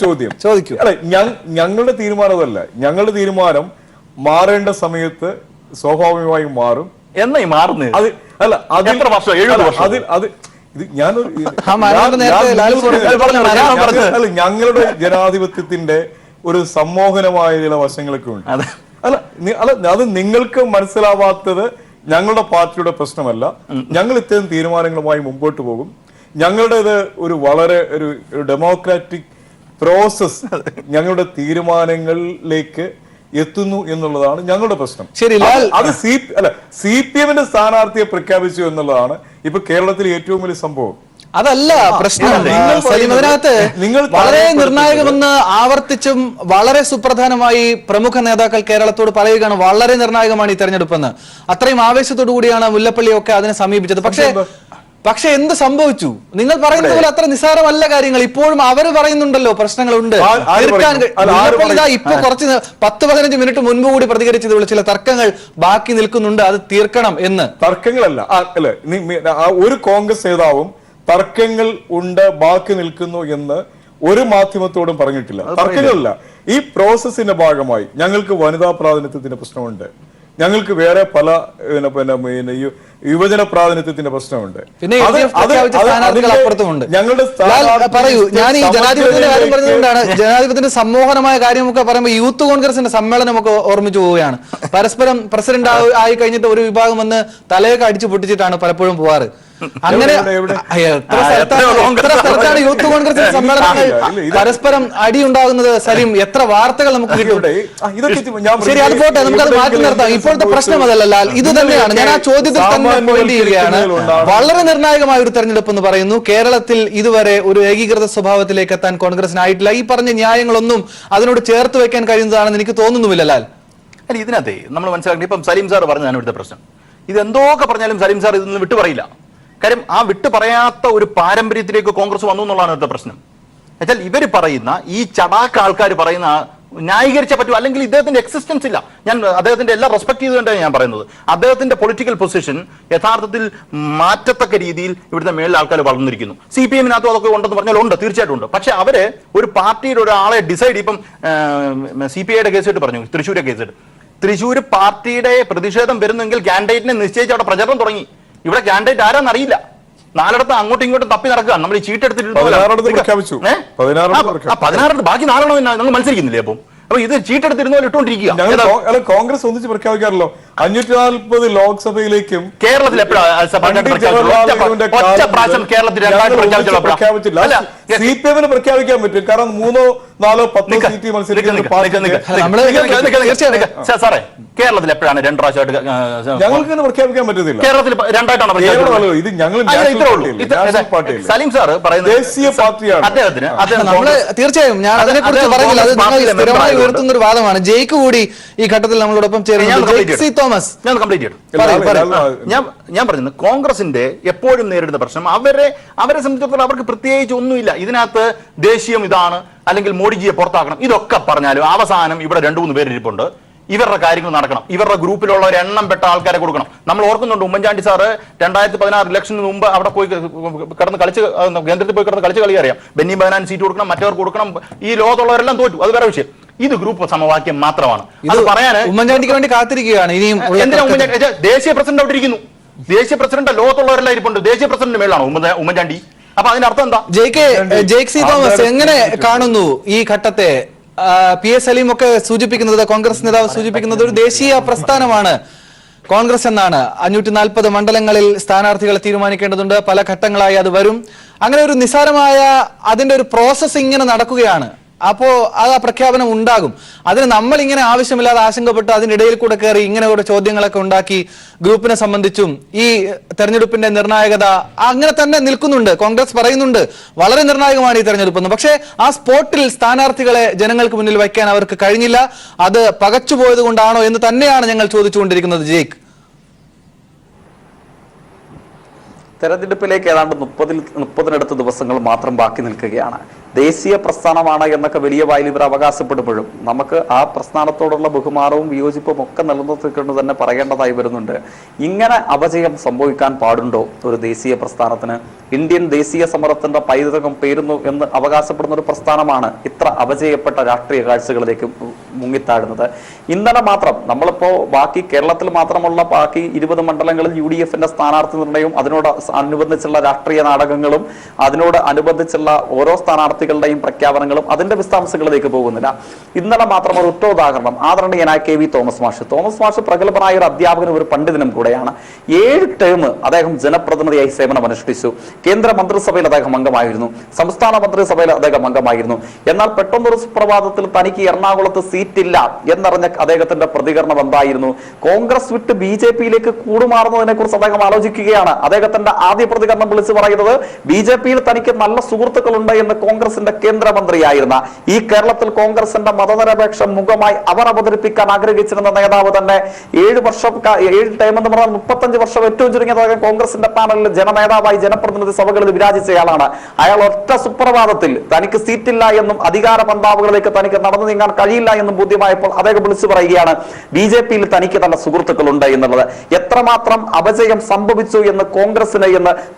Speaker 3: ചോദ്യം ചോദിക്കൂ. അല്ലെ, ഞങ്ങളുടെ തീരുമാനമല്ല. ഞങ്ങളുടെ തീരുമാനം മാറേണ്ട സമയത്ത് സ്വാഭാവികമായും മാറും.
Speaker 2: എന്നായി മാറുന്നത്?
Speaker 3: ഞങ്ങളുടെ ജനാധിപത്യത്തിന്റെ ഒരു സമ്മോഹനമായ ചില വശങ്ങളൊക്കെ ഉണ്ട്. അത് നിങ്ങൾക്ക് മനസ്സിലാവാത്തത് ഞങ്ങളുടെ പാർട്ടിയുടെ പ്രശ്നമല്ല. ഞങ്ങൾ ഇത്തരം തീരുമാനങ്ങളുമായി മുമ്പോട്ട് പോകും. ഞങ്ങളുടേത് വളരെ ഒരു ഡെമോക്രാറ്റിക് പ്രോസസ് ഞങ്ങളുടെ തീരുമാനങ്ങളിലേക്ക് എത്തുന്നു എന്നുള്ളതാണ് ഞങ്ങളുടെ പ്രശ്നം. അത് CPM-ന്റെ സ്ഥാനാർത്ഥിയെ പ്രഖ്യാപിച്ചു എന്നുള്ളതാണ് ഇപ്പൊ കേരളത്തിലെ ഏറ്റവും വലിയ സംഭവം.
Speaker 1: അതല്ല പ്രശ്നം. അതിനകത്ത് വളരെ നിർണായകമെന്ന് ആവർത്തിച്ചും വളരെ സുപ്രധാനമായി പ്രമുഖ നേതാക്കൾ കേരളത്തോട് പറയുകയാണ്, വളരെ നിർണായകമാണ് ഈ തെരഞ്ഞെടുപ്പെന്ന്. അത്രയും ആവേശത്തോടു കൂടിയാണ് മുല്ലപ്പള്ളിയൊക്കെ അതിനെ സമീപിച്ചത്. പക്ഷെ എന്ത് സംഭവിച്ചു? നിങ്ങൾ പറയുന്നത് പോലെ അത്ര നിസ്സാരമല്ല കാര്യങ്ങൾ. ഇപ്പോഴും അവർ പറയുന്നുണ്ടല്ലോ പ്രശ്നങ്ങളുണ്ട്. ഇപ്പൊ കുറച്ച് 10-15 മിനിറ്റ് മുൻപ് കൂടി പ്രതികരിച്ചതുള്ള ചില തർക്കങ്ങൾ ബാക്കി നിൽക്കുന്നുണ്ട്, അത് തീർക്കണം എന്ന്.
Speaker 3: തർക്കങ്ങളല്ല അല്ലെ, ഒരു കോൺഗ്രസ് നേതാവും തർക്കങ്ങൾ ഉണ്ട് ബാക്കി നിൽക്കുന്നു എന്ന് ഒരു മാധ്യമത്തോടും പറഞ്ഞിട്ടില്ല. തർക്കങ്ങളില്ല. ഈ പ്രോസസ്സിന്റെ ഭാഗമായി ഞങ്ങൾക്ക് വനിതാ പ്രാതിനിധ്യത്തിന്റെ പ്രശ്നമുണ്ട്, ഞങ്ങൾക്ക് വേറെ പല യുവജന പ്രാതിനിധ്യത്തിന്റെ പ്രശ്നമുണ്ട്.
Speaker 1: ഞങ്ങളുടെ പറയൂ. ഞാൻ ഈ ജനാധിപത്യത്തിന്റെ കാര്യം പറഞ്ഞതുകൊണ്ടാണ്, ജനാധിപത്യത്തിന്റെ സമ്മോഹനമായ കാര്യമൊക്കെ പറയുമ്പോൾ യൂത്ത് കോൺഗ്രസിന്റെ സമ്മേളനമൊക്കെ ഓർമ്മിച്ചു പോവുകയാണ്. പരസ്പരം പ്രസിഡന്റ് ആയി കഴിഞ്ഞിട്ട് ഒരു വിഭാഗം വന്ന് തലയൊക്കെ അടിച്ചു പൊട്ടിച്ചിട്ടാണ് പലപ്പോഴും പോവാറ്. അങ്ങനെ എത്ര സ്ഥലത്താണ് യൂത്ത് കോൺഗ്രസിന്റെ സമ്മേളനങ്ങൾ പരസ്പരം അടി ഉണ്ടാകുന്നത്? സലീം, എത്ര വാർത്തകൾ നമുക്ക് കിട്ടും. ശരി, അത് പോട്ടെ, നമുക്കത് മാറ്റി നിർത്താം. ഇപ്പോഴത്തെ പ്രശ്നം അതല്ല, ഇത് തന്നെയാണ്. ഞാൻ ആ ചോദ്യത്തിൽ തന്നെ പോയിന്റ് ചെയ്യുകയാണ്. വളരെ നിർണായകമായ ഒരു തെരഞ്ഞെടുപ്പ് എന്ന് പറയുന്നു. കേരളത്തിൽ ഇതുവരെ ഒരു ഏകീകൃത സ്വഭാവത്തിലേക്ക് എത്താൻ കോൺഗ്രസിനായിട്ടില്ല. ഈ പറഞ്ഞ ന്യായങ്ങളൊന്നും അതിനോട് ചേർത്ത് വെക്കാൻ കഴിയുന്നതാണെന്ന് എനിക്ക് തോന്നുന്നുമില്ല ലാൽ.
Speaker 2: അല്ല, ഇതിനകത്തെ നമ്മൾ മനസ്സിലാക്കി. ഇപ്പം സലീം സാർ പറഞ്ഞതാണ് ഇവിടുത്തെ പ്രശ്നം. ഇത് എന്തൊക്കെ പറഞ്ഞാലും സലീം സാർ ഇതൊന്നും വിട്ടു പറയില്ല. കാര്യം ആ വിട്ടു പറയാത്ത ഒരു പാരമ്പര്യത്തിലേക്ക് കോൺഗ്രസ് വന്നു എന്നുള്ളതാണ് ഇവിടുത്തെ പ്രശ്നം. എന്നുവെച്ചാൽ ഇവർ പറയുന്ന ഈ ചടാക്ക് ആൾക്കാർ പറയുന്ന ന്യായീകരിച്ച പറ്റൂ, അല്ലെങ്കിൽ ഇദ്ദേഹത്തിന്റെ എക്സിസ്റ്റൻസ് ഇല്ല. ഞാൻ അദ്ദേഹത്തിന്റെ എല്ലാം റെസ്പെക്ട് ചെയ്തുകൊണ്ടാണ് ഞാൻ പറയുന്നത്. അദ്ദേഹത്തിന്റെ പൊളിറ്റിക്കൽ പൊസിഷൻ യഥാർത്ഥത്തിൽ മാറ്റത്തക്ക രീതിയിൽ ഇവിടുത്തെ മേളിൽ ആൾക്കാർ വളർന്നിരിക്കുന്നു. CPM-നകത്തും അതൊക്കെ ഉണ്ടെന്ന് പറഞ്ഞാൽ ഉണ്ട്, തീർച്ചയായിട്ടും ഉണ്ട്. പക്ഷെ അവര് ഒരു പാർട്ടിയുടെ ഒരാളെ ഡിസൈഡ്, ഇപ്പം CPI-യുടെ കേസിട്ട് പറഞ്ഞു, തൃശ്ശൂരെ കേസിട്ട്, തൃശ്ശൂർ പാർട്ടിയുടെ പ്രതിഷേധം വരുന്നെങ്കിൽ കാൻഡിഡേറ്റിനെ നിശ്ചയിച്ച് അവിടെ പ്രചരണം തുടങ്ങി. ഇവിടെ കാൻഡിഡേറ്റ് ആരാന്ന് അറിയില്ല. 4 അങ്ങോട്ടും ഇങ്ങോട്ടും തപ്പി നടക്കുക. നമ്മൾ ഈ ചീട്ട് എടുത്തിട്ട് 16 ബാക്കി 4 നമ്മൾ മത്സരിക്കുന്നില്ലേ? അപ്പൊ ഇത് ചീട്ടെടുത്തിരുന്ന പോലെ ഇട്ടുകൊണ്ടിരിക്കുക.
Speaker 3: കോൺഗ്രസ് ഒന്നിച്ച് പ്രഖ്യാപിക്കാറല്ലോ. 540 ലോക്സഭയിലേക്കും
Speaker 2: കേരളത്തിൽ
Speaker 3: പ്രഖ്യാപിച്ചില്ല. CPM പ്രഖ്യാപിക്കാൻ പറ്റും, കാരണം 3, 4, 10 സീറ്റ് മത്സരിക്കുന്ന
Speaker 2: സാറേ കേരളത്തിൽ എപ്പോഴാണ് 2 പ്രാവശ്യമായിട്ട്
Speaker 3: ഞങ്ങൾക്ക് പ്രഖ്യാപിക്കാൻ പറ്റുന്നില്ല.
Speaker 2: കേരളത്തിൽ 2ആയിട്ടാണ്
Speaker 3: ഇത് ഞങ്ങൾ
Speaker 2: സലീം സാർ പറയുന്നത്
Speaker 3: ദേശീയ പാർട്ടിയാണ്.
Speaker 2: അദ്ദേഹത്തിന്
Speaker 1: തീർച്ചയായും ഞാൻ അതിനെക്കുറിച്ച് പറയുന്നില്ല, അത് നിങ്ങൾ സ്ഥിരമായി ഉയർത്തുന്ന ഒരു വാദമാണ്. ജയ്ക്ക് കൂടി ഈ ഘട്ടത്തിൽ നമ്മളോടൊപ്പം ചേരുന്നത്. തോമസ്,
Speaker 2: ഞാൻ കംപ്ലീറ്റ് ചെയ്തു. ഞാൻ പറഞ്ഞത് കോൺഗ്രസിന്റെ എപ്പോഴും നേരിടുന്ന പ്രശ്നം അവരെ സംബന്ധിച്ചിടത്തോളം അവർക്ക് പ്രത്യേകിച്ച് ഒന്നുമില്ല. ഇതിനകത്ത് ദേശീയം ഇതാണ്, അല്ലെങ്കിൽ മോഡിജിയെ പുറത്താക്കണം, ഇതൊക്കെ പറഞ്ഞാലും അവസാനം ഇവിടെ 2-3 പേര് ഇരിപ്പുണ്ട്. ഇവരുടെ കാര്യങ്ങൾ നടക്കണം, ഇവരുടെ ഗ്രൂപ്പിലുള്ള ഒരു എണ്ണം പെട്ട ആൾക്കാരെ കൊടുക്കണം. നമ്മൾ ഓർക്കുന്നുണ്ട് ഉമ്മൻചാണ്ടി സാറ് 2016 ഇലക്ഷന് മുമ്പ് അവിടെ പോയി കിടന്ന് കളിച്ച് കേന്ദ്രത്തിൽ പോയി കിടന്ന് കളിച്ച് കളി അറിയാം. ബെന്നി ബഹനാൻ സീറ്റ് കൊടുക്കണം, മറ്റവർക്ക് കൊടുക്കണം, ഈ ലോകത്തുള്ളവരെല്ലാം തോറ്റു, അത് വേറെ വിഷയം. ഇത് ഗ്രൂപ്പ് സമവാക്യം മാത്രമാണ്. ഇത് പറയാൻ
Speaker 1: ഉമ്മൻചാണ്ടിക്ക് വേണ്ടി കാത്തിരിക്കുകയാണ്. ഇനിയും
Speaker 2: ദേശീയ പ്രസിഡന്റ് അവിടെ ഇരിക്കുന്നു, ദേശീയ പ്രസിഡന്റ് ലോകത്തുള്ളവരെല്ലാം ഇരിപ്പുണ്ട്, ദേശീയ പ്രസിഡന്റ് മേളാണോ ഉമ്മൻചാണ്ടി? അപ്പൊ അതിനർത്ഥം എന്താ?
Speaker 1: ജെയ്ക് തോമസ് എങ്ങനെ കാണുന്നു ഈ ഘട്ടത്തെ? PS സലീം ഒക്കെ സൂചിപ്പിക്കുന്നത്, കോൺഗ്രസ് നേതാവ് സൂചിപ്പിക്കുന്നത് ഒരു ദേശീയ പ്രസ്ഥാനമാണ് കോൺഗ്രസ് എന്നാണ്. 540 മണ്ഡലങ്ങളിൽ സ്ഥാനാർത്ഥികളെ തീരുമാനിക്കേണ്ടതുണ്ട്, പല ഘട്ടങ്ങളായി അത് വരും. അങ്ങനെ ഒരു നിസ്സാരമായ അതിന്റെ ഒരു പ്രോസസ് ഇങ്ങനെ നടക്കുകയാണ്. അപ്പോ അത് ആ പ്രഖ്യാപനം ഉണ്ടാകും. അതിന് നമ്മൾ ഇങ്ങനെ ആവശ്യമില്ലാതെ ആശങ്കപ്പെട്ട് അതിനിടയിൽ കൂടെ കയറി ഇങ്ങനെ ഒരു ചോദ്യങ്ങളൊക്കെ ഉണ്ടാക്കി ഗ്രൂപ്പിനെ സംബന്ധിച്ചും ഈ തെരഞ്ഞെടുപ്പിന്റെ നിർണായകത അങ്ങനെ തന്നെ നിൽക്കുന്നുണ്ട്. കോൺഗ്രസ് പറയുന്നുണ്ട് വളരെ നിർണായകമാണ് ഈ തെരഞ്ഞെടുപ്പെന്ന്. പക്ഷേ ആ സ്പോട്ടിൽ സ്ഥാനാർത്ഥികളെ ജനങ്ങൾക്ക് മുന്നിൽ വയ്ക്കാൻ അവർക്ക് കഴിഞ്ഞില്ല. അത് പകച്ചുപോയത് കൊണ്ടാണോ എന്ന് തന്നെയാണ് ഞങ്ങൾ ചോദിച്ചുകൊണ്ടിരിക്കുന്നത്. ജയ്ക്ക്,
Speaker 4: തെരഞ്ഞെടുപ്പിലേക്ക് ഏതാണ്ട് 30-നടുത്ത് ദിവസങ്ങൾ മാത്രം ബാക്കി നിൽക്കുകയാണ്. ദേശീയ പ്രസ്ഥാനമാണ് എന്നൊക്കെ വലിയ വായിൽ ഇവർ അവകാശപ്പെടുമ്പോഴും നമുക്ക് ആ പ്രസ്ഥാനത്തോടുള്ള ബഹുമാനവും വിയോജിപ്പും ഒക്കെ നിലനിർത്തിക്കൊണ്ട് തന്നെ പറയേണ്ടതായി വരുന്നുണ്ട്. ഇങ്ങനെ അപജയം സംഭവിക്കാൻ പാടുണ്ടോ ഒരു ദേശീയ പ്രസ്ഥാനത്തിന്? ഇന്ത്യൻ ദേശീയ സമരത്തിന്റെ പൈതൃകം പേരുന്നു എന്ന് അവകാശപ്പെടുന്ന ഒരു പ്രസ്ഥാനമാണ് ഇത്ര അപജയപ്പെട്ട രാഷ്ട്രീയ കാഴ്ചകളിലേക്ക് മുങ്ങിത്താഴുന്നത്. ഇന്നലെ മാത്രം നമ്മളിപ്പോ ബാക്കി കേരളത്തിൽ മാത്രമുള്ള ബാക്കി 20 മണ്ഡലങ്ങളിൽ UDFന്റെ സ്ഥാനാർത്ഥി നിർണയവും അതിനോട് അനുബന്ധിച്ചുള്ള രാഷ്ട്രീയ നാടകങ്ങളും അതിനോട് അനുബന്ധിച്ചുള്ള ഓരോ സ്ഥാനാർത്ഥികളുടെയും പ്രഖ്യാപനങ്ങളും അതിന്റെ വിശദാംശങ്ങളിലേക്ക് പോകുന്നില്ല. ഇന്നലെ മാത്രം ഒരു ഒറ്റ ഉദാഹരണം, ആദരണീയനായ KV തോമസ് മാഷ് പ്രഗത്ഭനായ ഒരു അധ്യാപകനും ഒരു പണ്ഡിതനും കൂടെയാണ്. 7 ടേം അദ്ദേഹം ജനപ്രതിനിധിയായി സേവനമനുഷ്ഠിച്ചു. കേന്ദ്ര മന്ത്രിസഭയിൽ അദ്ദേഹം അംഗമായിരുന്നു, സംസ്ഥാന മന്ത്രിസഭയിൽ അദ്ദേഹം അംഗമായിരുന്നു. എന്നാൽ പെട്ടെന്നൊരു സുപ്രഭാതത്തിൽ തനിക്ക് എറണാകുളത്ത് സീറ്റില്ല എന്നറിഞ്ഞ അദ്ദേഹത്തിന്റെ പ്രതികരണം എന്തായിരുന്നു? കോൺഗ്രസ് വിട്ട് BJPയിലേക്ക് കൂടുമാറുന്നതിനെ കുറിച്ച് അദ്ദേഹം ആലോചിക്കുകയാണ്. അദ്ദേഹത്തിന്റെ ആദ്യ പ്രതികരണം വിളിച്ചു പറയുന്നത് BJPയിൽ തനിക്ക് നല്ല സുഹൃത്തുക്കളുണ്ട് എന്ന് കോൺഗ്രസിന്റെ കേന്ദ്രമന്ത്രിയായിരുന്ന, ഈ കേരളത്തിൽ കോൺഗ്രസിന്റെ മതനിരപേക്ഷ മുഖമായി അവർ അവതരിപ്പിക്കാൻ ആഗ്രഹിച്ചിരുന്ന നേതാവ് തന്നെ 7 ടൈം എന്ന് പറഞ്ഞാൽ 35 വർഷം ഏറ്റവും ചുരുങ്ങിയ കോൺഗ്രസിന്റെ പാനലിൽ ജനനേതാവായി ജനപ്രതിനിധി സഭകളിൽ വിരാജിച്ചയാളാണ്. അയാൾ ഒറ്റ സുപ്രഭാതത്തിൽ തനിക്ക് സീറ്റില്ല എന്നും അധികാര പന്താവുകളിലേക്ക് തനിക്ക് നടന്നു നീങ്ങാൻ കഴിയില്ല എന്നും ബോധ്യമായപ്പോൾ അദ്ദേഹം വിളിച്ചു പറയുകയാണ് BJPയിൽ തനിക്ക് നല്ല സുഹൃത്തുക്കളുണ്ട് എന്നുള്ളത്. എത്രമാത്രം അപജയം സംഭവിച്ചു എന്ന്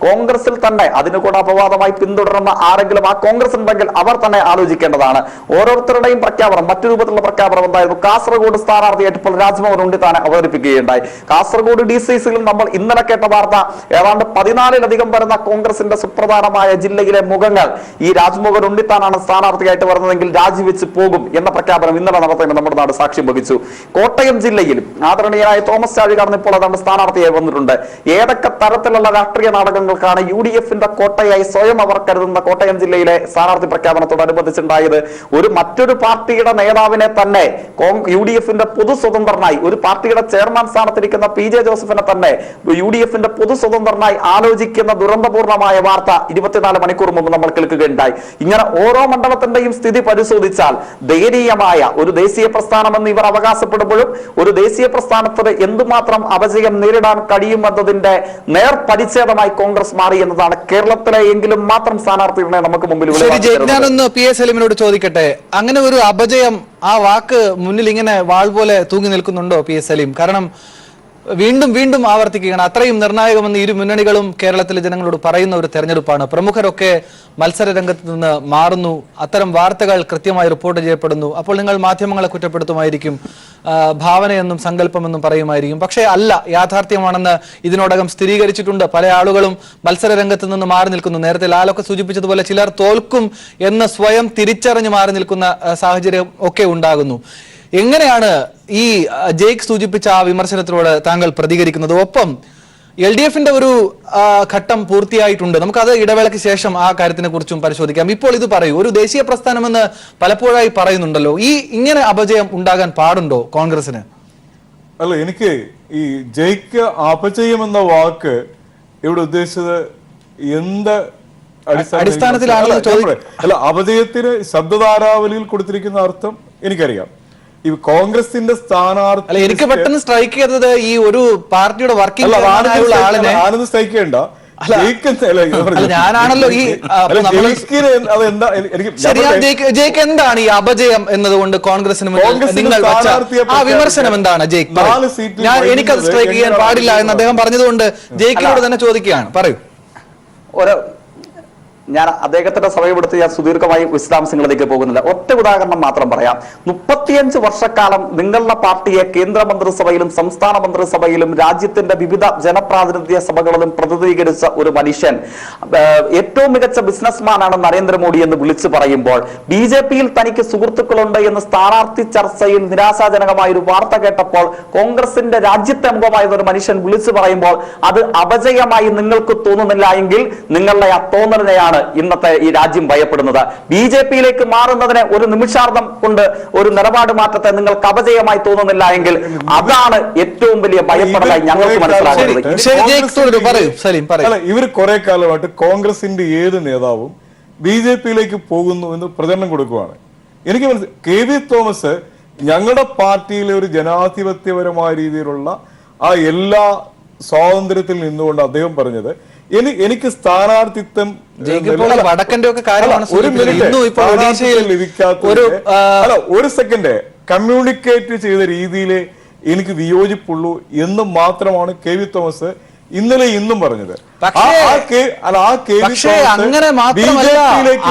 Speaker 4: കോൺഗ്രസിൽ തന്നെ അതിന് കൂടെ അപവാദമായി പിന്തുടരുന്ന ആരെങ്കിലും ആ കോൺഗ്രസ് ഉണ്ടെങ്കിൽ അവർ തന്നെ ആലോചിക്കേണ്ടതാണ്. ഓരോരുത്തരുടെയും പ്രഖ്യാപനം മറ്റു രൂപത്തിലുള്ള പ്രഖ്യാപനം എന്തായിരുന്നു? കാസർഗോഡ് സ്ഥാനാർത്ഥിയായിട്ട് രാജ്മോഹൻ ഉണ്ണിത്താനെ അവതരിപ്പിക്കുകയുണ്ടായി. കാസർഗോഡ് DCCയിൽ നമ്മൾ ഇന്നലെ കേട്ട വാർത്ത ഏതാണ്ട് 14-ലധികം വരുന്ന കോൺഗ്രസിന്റെ സുപ്രധാനമായ ജില്ലയിലെ മുഖങ്ങൾ ഈ രാജ്മോഹൻ ഉണ്ണിത്താനാണ് സ്ഥാനാർത്ഥിയായിട്ട് വരുന്നതെങ്കിൽ രാജിവെച്ച് പോകും എന്ന പ്രഖ്യാപനം ഇന്നലെ നടത്തുന്നത് നമ്മുടെ നാട് സാക്ഷ്യം വഹിച്ചു. കോട്ടയം ജില്ലയിൽ ആദരണീയനായ തോമസ് ചാഴികാടൻ ഇപ്പോൾ ഏതാണ്ട് സ്ഥാനാർത്ഥിയായി വന്നിട്ടുണ്ട്. ഏതൊക്കെ തരത്തിലുള്ള രാഷ്ട്രീയ നാടകങ്ങൾക്കാണ് UDFന്റെ കോട്ടയായി സ്വയം അവർ കരുതുന്ന കോട്ടയം ജില്ലയിലെ സ്ഥാനാർത്ഥി പ്രഖ്യാപനത്തോടനുബന്ധിച്ചുണ്ടായത്? മറ്റൊരു പാർട്ടിയുടെ നേതാവിനെ തന്നെ UDFന്റെ പൊതു സ്വതന്ത്രനായി, ഒരു പാർട്ടിയുടെ ചെയർമാൻ സ്ഥാനത്തിരിക്കുന്ന PJ ജോസഫിനെ തന്നെ UDFന്റെ പൊതു സ്വതന്ത്രനായി ആലോചിക്കുന്ന ദുരന്തപൂർണമായ വാർത്ത 24 മണിക്കൂർ മുമ്പ് നമ്മൾ കേൾക്കുകയുണ്ടായി. ഇങ്ങനെ ഓരോ മണ്ഡലത്തിന്റെയും സ്ഥിതി പരിശോധിച്ചാൽ ദയനീയമായ ഒരു ദേശീയ പ്രസ്ഥാനമെന്ന് ഇവർ അവകാശപ്പെടുമ്പോഴും ഒരു ദേശീയ പ്രസ്ഥാനത്തിന് എന്തുമാത്രം അപജയം നേരിടാൻ കഴിയുമെന്നതിന്റെ നേർപരിച്ഛേദമായി കോൺഗ്രസ് മാറി എന്നതാണ് കേരളത്തിലെ എങ്കിലും മാത്രം സ്ഥാനാർത്ഥികളെ നമുക്ക് മുമ്പിൽ.
Speaker 1: ഞാനൊന്ന് PS സലീമിനോട് ചോദിക്കട്ടെ, അങ്ങനെ ഒരു അപജയം, ആ വാക്ക് മുന്നിൽ ഇങ്ങനെ വാൾ പോലെ തൂങ്ങി നിൽക്കുന്നുണ്ടോ PS സലീം? കാരണം വീണ്ടും വീണ്ടും ആവർത്തിക്കുകയാണ്, അത്രയും നിർണായകമെന്ന് ഇരു മുന്നണികളും കേരളത്തിലെ ജനങ്ങളോട് പറയുന്ന ഒരു തെരഞ്ഞെടുപ്പാണ്. പ്രമുഖരൊക്കെ മത്സര രംഗത്ത് നിന്ന് മാറുന്നു, അത്തരം വാർത്തകൾ കൃത്യമായി റിപ്പോർട്ട് ചെയ്യപ്പെടുന്നു. അപ്പോൾ നിങ്ങൾ മാധ്യമങ്ങളെ കുറ്റപ്പെടുത്തുമായിരിക്കും, ഭാവനയെന്നും സങ്കല്പമെന്നും പറയുമായിരിക്കും. പക്ഷേ അല്ല, യാഥാർത്ഥ്യമാണെന്ന് ഇതിനോടകം സ്ഥിരീകരിച്ചിട്ടുണ്ട്. പല ആളുകളും മത്സര രംഗത്ത് നിന്ന് മാറി നിൽക്കുന്നു. നേരത്തെ ലാലൊക്കെ സൂചിപ്പിച്ചതുപോലെ ചിലർ തോൽക്കും എന്ന് സ്വയം തിരിച്ചറിഞ്ഞ് മാറി നിൽക്കുന്ന സാഹചര്യം ഒക്കെ ഉണ്ടാകുന്നു. എങ്ങനെയാണ് ഈ ജയ്ക്ക് സൂചിപ്പിച്ച ആ വിമർശനത്തിനോട് താങ്കൾ പ്രതികരിക്കുന്നത്? ഒപ്പം LDFന്റെ ഒരു ഘട്ടം പൂർത്തിയായിട്ടുണ്ട്. നമുക്കത് ഇടവേളയ്ക്ക് ശേഷം ആ കാര്യത്തിനെ കുറിച്ചും പരിശോധിക്കാം. ഇപ്പോൾ ഇത് പറയൂ, ഒരു ദേശീയ പ്രസ്ഥാനമെന്ന് പലപ്പോഴായി പറയുന്നുണ്ടല്ലോ, ഇങ്ങനെ അപജയം ഉണ്ടാകാൻ പാടുണ്ടോ കോൺഗ്രസിന്?
Speaker 3: അല്ല, എനിക്ക് ഈ ജയ്ക്ക് അപജയം എന്ന വാക്ക് ഇവിടെ ഉദ്ദേശിച്ചത് എന്ത്
Speaker 1: അടിസ്ഥാനത്തിലാണ്?
Speaker 3: അല്ല, അപജയത്തിന് ശബ്ദധാരാവലിയിൽ കൊടുത്തിരിക്കുന്ന അർത്ഥം എനിക്കറിയാം. ഈ കോൺഗ്രസിന്റെ സ്ഥാനാർത്ഥി
Speaker 1: അല്ല, എനിക്ക് പെട്ടെന്ന് സ്ട്രൈക്ക് ചെയ്തത് ഈ ഒരു പാർട്ടിയുടെ വർക്കിംഗ് ആളിനെ
Speaker 3: ആനന്ദ് സ്ട്രൈക്ക് ചെയ്യണ്ട,
Speaker 1: ഞാനാണല്ലോ ഈ ജയ്ക്ക് എന്താണ് ഈ അപജയം എന്നതുകൊണ്ട് കോൺഗ്രസിന് നിങ്ങൾ ആ വിമർശനം എന്താണ് ജയ്ക്ക്? എനിക്കത് സ്ട്രൈക്ക് ചെയ്യാൻ പാടില്ല എന്ന് അദ്ദേഹം പറഞ്ഞതുകൊണ്ട് ജയ്ക്കിനോട് തന്നെ ചോദിക്കുകയാണ്, പറയൂ.
Speaker 4: ഞാൻ അദ്ദേഹത്തിന്റെ സമയമെടുത്ത് ഞാൻ സുദീർഘമായി വിശദാംശങ്ങളിലേക്ക് പോകുന്നില്ല. ഒറ്റ ഉദാഹരണം മാത്രം പറയാം. 35 വർഷക്കാലം നിങ്ങളുടെ പാർട്ടിയെ കേന്ദ്ര മന്ത്രിസഭയിലും സംസ്ഥാന മന്ത്രിസഭയിലും രാജ്യത്തിന്റെ വിവിധ ജനപ്രാതിനിധ്യ സഭകളിലും പ്രതിനിധീകരിച്ച ഒരു മനുഷ്യൻ ഏറ്റവും മികച്ച ബിസിനസ്മാനാണ് നരേന്ദ്രമോദി എന്ന് വിളിച്ചു പറയുമ്പോൾ BJPയിൽ തനിക്ക് സുഹൃത്തുക്കളുണ്ട് എന്ന് സ്ഥാനാർത്ഥി ചർച്ചയിൽ നിരാശാജനകമായ ഒരു വാർത്ത കേട്ടപ്പോൾ കോൺഗ്രസിന്റെ രാജ്യത്തെ അംഗമായ ഒരു മനുഷ്യൻ വിളിച്ചു പറയുമ്പോൾ അത് അപജയമായി നിങ്ങൾക്ക് തോന്നുന്നില്ല എങ്കിൽ നിങ്ങളുടെ ആ തോന്നലിനെയാണ് ഇന്നത്തെ ഈ രാജ്യം ഭയപ്പെടുന്നത്. BJPയിലേക്ക് മാറുന്നതിനെ ഒരു നിമിഷാർദ്ധം കൊണ്ട് ഒരു നിലപാട് മാറ്റത്തെ നിങ്ങൾക്ക് അപജയമായി തോന്നുന്നില്ല എങ്കിൽ അതാണ് ഏറ്റവും വലിയ ഭയപ്പെടലായി ഞങ്ങൾക്ക് മനസ്സിലാക്കുന്നത്.
Speaker 3: ഇവർ കുറെ കാലമായിട്ട് കോൺഗ്രസിന്റെ ഏത് നേതാവും BJPയിലേക്ക് പോകുന്നു എന്ന് പ്രചരണം കൊടുക്കുകയാണ്. എനിക്ക് മനസ്സിലായി KV തോമസ് ഞങ്ങളുടെ പാർട്ടിയിലെ ഒരു ജനാധിപത്യപരമായ രീതിയിലുള്ള ആ എല്ലാ സ്വാതന്ത്ര്യത്തിൽ നിന്നുകൊണ്ട് അദ്ദേഹം പറഞ്ഞത് എനിക്ക് സ്ഥാനാർത്ഥിത്വം
Speaker 1: വടക്കന്റെ ഒക്കെ കാര്യമാണ്.
Speaker 3: ഒരു സെക്കൻഡ് കമ്മ്യൂണിക്കേറ്റ് ചെയ്ത രീതിയിലെ എനിക്ക് വിയോജിപ്പുള്ളൂ എന്ന് മാത്രമാണ് KV തോമസ് ഇന്നലെ ഇന്നും പറഞ്ഞത്.
Speaker 1: അങ്ങനെ മാത്രമല്ല,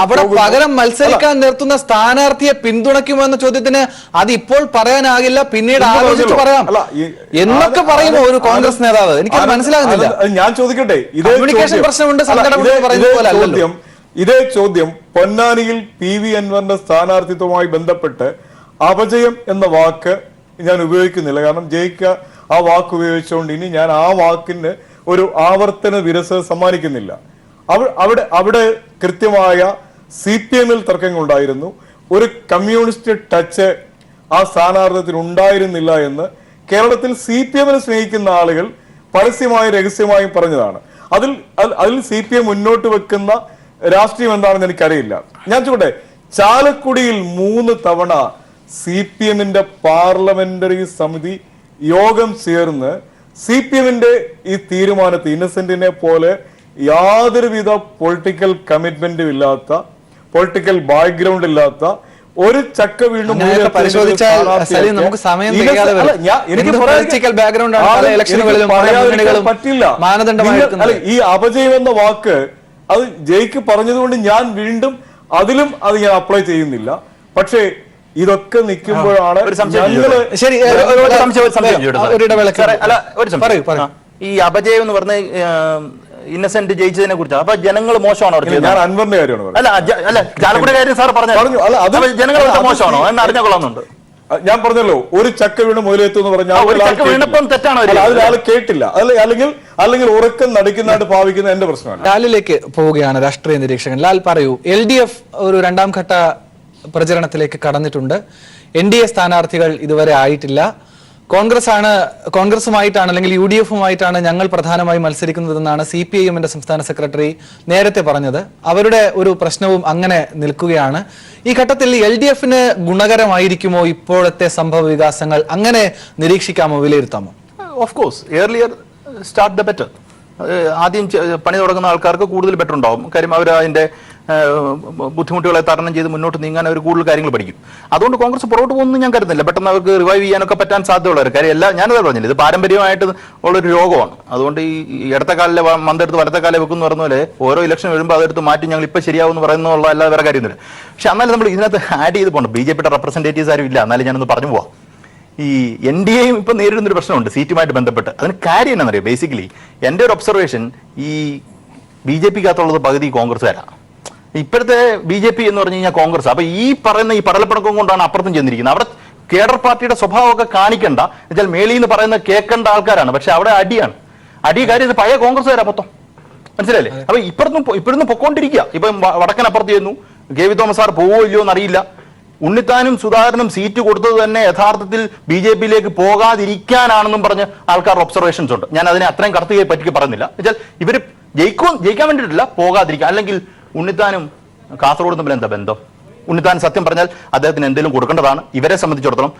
Speaker 1: അവിടെ പകരം മത്സരിക്കാൻ നിർത്തുന്ന സ്ഥാനാർത്ഥിയെ പിന്തുണയ്ക്കുമെന്ന ചോദ്യത്തിന് അത് ഇപ്പോൾ പറയാനാകില്ല, പിന്നീട് ആലോചിച്ച് പറയാം എന്നൊക്കെ പറയുമോ ഒരു കോൺഗ്രസ് നേതാവ്? എനിക്കത് മനസ്സിലാകുന്നില്ല.
Speaker 3: ഞാൻ ചോദിക്കട്ടെ,
Speaker 1: കമ്മ്യൂണിക്കേഷൻ പ്രശ്നമുണ്ട്,
Speaker 3: ഇതേ ചോദ്യം പൊന്നാനിയിൽ PV അൻവറിന്റെ സ്ഥാനാർത്ഥിത്വവുമായി ബന്ധപ്പെട്ട് അപജയം എന്ന വാക്ക് ഞാൻ ഉപയോഗിക്കുന്നില്ല. കാരണം ജയിക്ക ആ വാക്ക് ഉപയോഗിച്ചുകൊണ്ട് ഇനി ഞാൻ ആ വാക്കിന് ഒരു ആവർത്തന വിരസത സമ്മാനിക്കുന്നില്ല. അവിടെ കൃത്യമായ CPMൽ തർക്കങ്ങളുണ്ടായിരുന്നു. ഒരു കമ്മ്യൂണിസ്റ്റ് ടച്ച് ആ സ്ഥാനാർത്ഥിത്തിന് ഉണ്ടായിരുന്നില്ല എന്ന് കേരളത്തിൽ CPMനെ സ്നേഹിക്കുന്ന ആളുകൾ പരസ്യമായും രഹസ്യമായും പറഞ്ഞതാണ്. അതിൽ CPM മുന്നോട്ട് വെക്കുന്ന രാഷ്ട്രീയം എന്താണെന്ന് എനിക്കറിയില്ല. ഞാൻ ചോട്ടെ, ചാലക്കുടിയിൽ 3 തവണ CPMന്റെ പാർലമെന്ററി സമിതി യോഗം ചേർന്ന് CPMന്റെ ഈ തീരുമാനത്തെ ഇന്നസെന്റിനെ പോലെ യാതൊരുവിധ പൊളിറ്റിക്കൽ കമ്മിറ്റ്മെന്റും ഇല്ലാത്ത, പൊളിറ്റിക്കൽ ബാക്ക്ഗ്രൗണ്ട് ഇല്ലാത്ത ഒരു ചക്ക വീണ്ടും പറ്റില്ല. ഈ അപജയം എന്ന വാക്ക് അത് ജയിക്ക് പറഞ്ഞതുകൊണ്ട് ഞാൻ വീണ്ടും അതിലും അത് ഞാൻ അപ്ലൈ ചെയ്യുന്നില്ല. പക്ഷേ ഇതൊക്കെ നിൽക്കുമ്പോഴാണ്
Speaker 2: ഈ അപജയം എന്ന് പറഞ്ഞ ഇന്നസെന്റ് ജയിച്ചതിനെ കുറിച്ച് അപ്പൊ ജനങ്ങൾ മോശമാണോ?
Speaker 3: ഞാൻ അൻവറിന്റെ കാര്യമാണ്.
Speaker 2: അല്ല ചാലക്കുടി കാര്യം സാർ പറഞ്ഞു, ജനങ്ങൾ മോശമാണോ എന്ന് അറിഞ്ഞുകൊള്ളുന്നുണ്ട്.
Speaker 3: ഞാൻ പറഞ്ഞല്ലോ, ഒരു ചക്ക വീണ് മുതലെത്തു എന്ന് പറഞ്ഞാൽ
Speaker 2: തെറ്റാണോ?
Speaker 3: അതിലാൾ കേട്ടില്ല, അല്ലെങ്കിൽ ഉറക്കം നടിക്കുന്നതായിട്ട് ഭാവിക്കുന്ന എന്റെ പ്രശ്നമാണ്.
Speaker 1: ലാലിലേക്ക് പോവുകയാണ് രാഷ്ട്രീയ നിരീക്ഷകൻ. ലാൽ പറയൂ, LDF ഒരു 2ാം ഘട്ട പ്രചരണത്തിലേക്ക് കടന്നിട്ടുണ്ട്. NDA സ്ഥാനാർത്ഥികൾ ഇതുവരെ ആയിട്ടില്ല. കോൺഗ്രസുമായിട്ടാണ് അല്ലെങ്കിൽ UDFുമായിട്ടാണ് ഞങ്ങൾ പ്രധാനമായും മത്സരിക്കുന്നതെന്നാണ് CPIMന്റെ സംസ്ഥാന സെക്രട്ടറി നേരത്തെ പറഞ്ഞത്. അവരുടെ ഒരു പ്രശ്നവും അങ്ങനെ നിൽക്കുകയാണ്. ഈ ഘട്ടത്തിൽ LDFന് ഗുണകരമായിരിക്കുമോ ഇപ്പോഴത്തെ സംഭവ വികാസങ്ങൾ? അങ്ങനെ നിരീക്ഷിക്കാമോ, വിലയിരുത്താമോ?
Speaker 2: Of course, earlier start the better. ആദ്യം പണി തുടങ്ങുന്ന ആൾക്കാർക്ക് കൂടുതൽ ബെറ്റർ ഉണ്ടാവും. കാര്യം അവർ അതിന്റെ ബുദ്ധിമുട്ടുകളെ തരണം ചെയ്ത് മുന്നോട്ട് നീങ്ങാൻ അവർ കൂടുതൽ കാര്യങ്ങൾ പഠിക്കും. അതുകൊണ്ട് കോൺഗ്രസ് പുറകോട്ട് പോകുന്നു ഞാൻ കരുതുന്നില്ല. പെട്ടെന്ന് അവർക്ക് റിവൈവ് ചെയ്യാനൊക്കെ പറ്റാൻ സാധ്യതയുള്ളവർ കാര്യം ഞാനത് പറഞ്ഞില്ല, ഇത് പാരമ്പര്യമായിട്ട് ഉള്ളൊരു രോഗമാണ്. അതുകൊണ്ട് ഈ ഇടത്തെ കാലിലെ മന്തെടുത്ത് വലത്തെ കാലിൽ വെക്കുന്ന പറഞ്ഞ പോലെ ഓരോ ഇലക്ഷൻ വരുമ്പോൾ അതെടുത്ത് മാറ്റി ഞങ്ങൾ ഇപ്പം ശരിയാവുമെന്ന് പറയുന്നുള്ള അല്ലാതെ വേറെ കാര്യമൊന്നുമില്ല. പക്ഷെ എന്നാലും നമ്മൾ ഇതിനകത്ത് ആഡ് ചെയ്ത് പോകണം. BJPയുടെ റെപ്രസെന്റേറ്റീവ്സ് ആരും ഇല്ല. എന്നാലും ഞാനൊന്ന് പറഞ്ഞു പോവാം. ഈ NDAയും ഇപ്പം നേരിടുന്നൊരു പ്രശ്നമുണ്ട് സീറ്റുമായിട്ട് ബന്ധപ്പെട്ട്. അതിന് കാര്യം എന്താണെന്നറിയാം, ബേസിക്കലി എൻ്റെ ഒരു ഒബ്സർവേഷൻ, ഈ BJPക്കകത്തുള്ളത് പകുതി കോൺഗ്രസ്സുകാരാണ്. ഇപ്പോഴത്തെ BJP എന്ന് പറഞ്ഞു കഴിഞ്ഞാൽ കോൺഗ്രസ്. അപ്പൊ ഈ പറയുന്ന ഈ പടലപ്പണക്കം കൊണ്ടാണ് അപ്പുറത്തും ചെന്നിരിക്കുന്നത്. അവിടെ കേഡർ പാർട്ടിയുടെ സ്വഭാവമൊക്കെ കാണിക്കണ്ട എന്നുവെച്ചാൽ മേളിൽ നിന്ന് പറയുന്നത് കേൾക്കേണ്ട ആൾക്കാരാണ്. പക്ഷെ അവിടെ അടിയാണ്. കാര്യം ഇത് പഴയ കോൺഗ്രസ്സുകാരാ മൊത്തം, മനസ്സിലല്ലേ? അപ്പൊ ഇപ്പോഴൊന്നും പൊക്കോണ്ടിരിക്കുക. ഇപ്പം വടക്കനപ്പുറത്ത് ചെയ്യുന്നു, കെ വി തോമസ് സാർ പോവോ ഇല്ലയോ എന്നറിയില്ല. ഉണ്ണിത്താനും സുധാകരനും സീറ്റ് കൊടുത്തത് തന്നെ യഥാർത്ഥത്തിൽ BJP-യിലേക്ക് പോകാതിരിക്കാനാണെന്നും പറഞ്ഞ് ആൾക്കാരുടെ ഒബ്സർവേഷൻസ് ഉണ്ട്. ഞാൻ അതിനെ അത്രയും കടത്തുകയെ പറ്റി പറയുന്നില്ല. എന്നുവെച്ചാൽ ഇവർ ജയിക്കാൻ വേണ്ടിയിട്ടില്ല, പോകാതിരിക്കുക. അല്ലെങ്കിൽ ഉണ്ണിത്താനും കാസർഗോഡ് തമ്മിൽ എന്താ ബന്ധം? ഉണ്ണിത്താൻ സത്യം പറഞ്ഞാൽ അദ്ദേഹത്തിന് എന്തെങ്കിലും കൊടുക്കേണ്ടതാണ്. ഇവരെ സംബന്ധിച്ചിടത്തോളം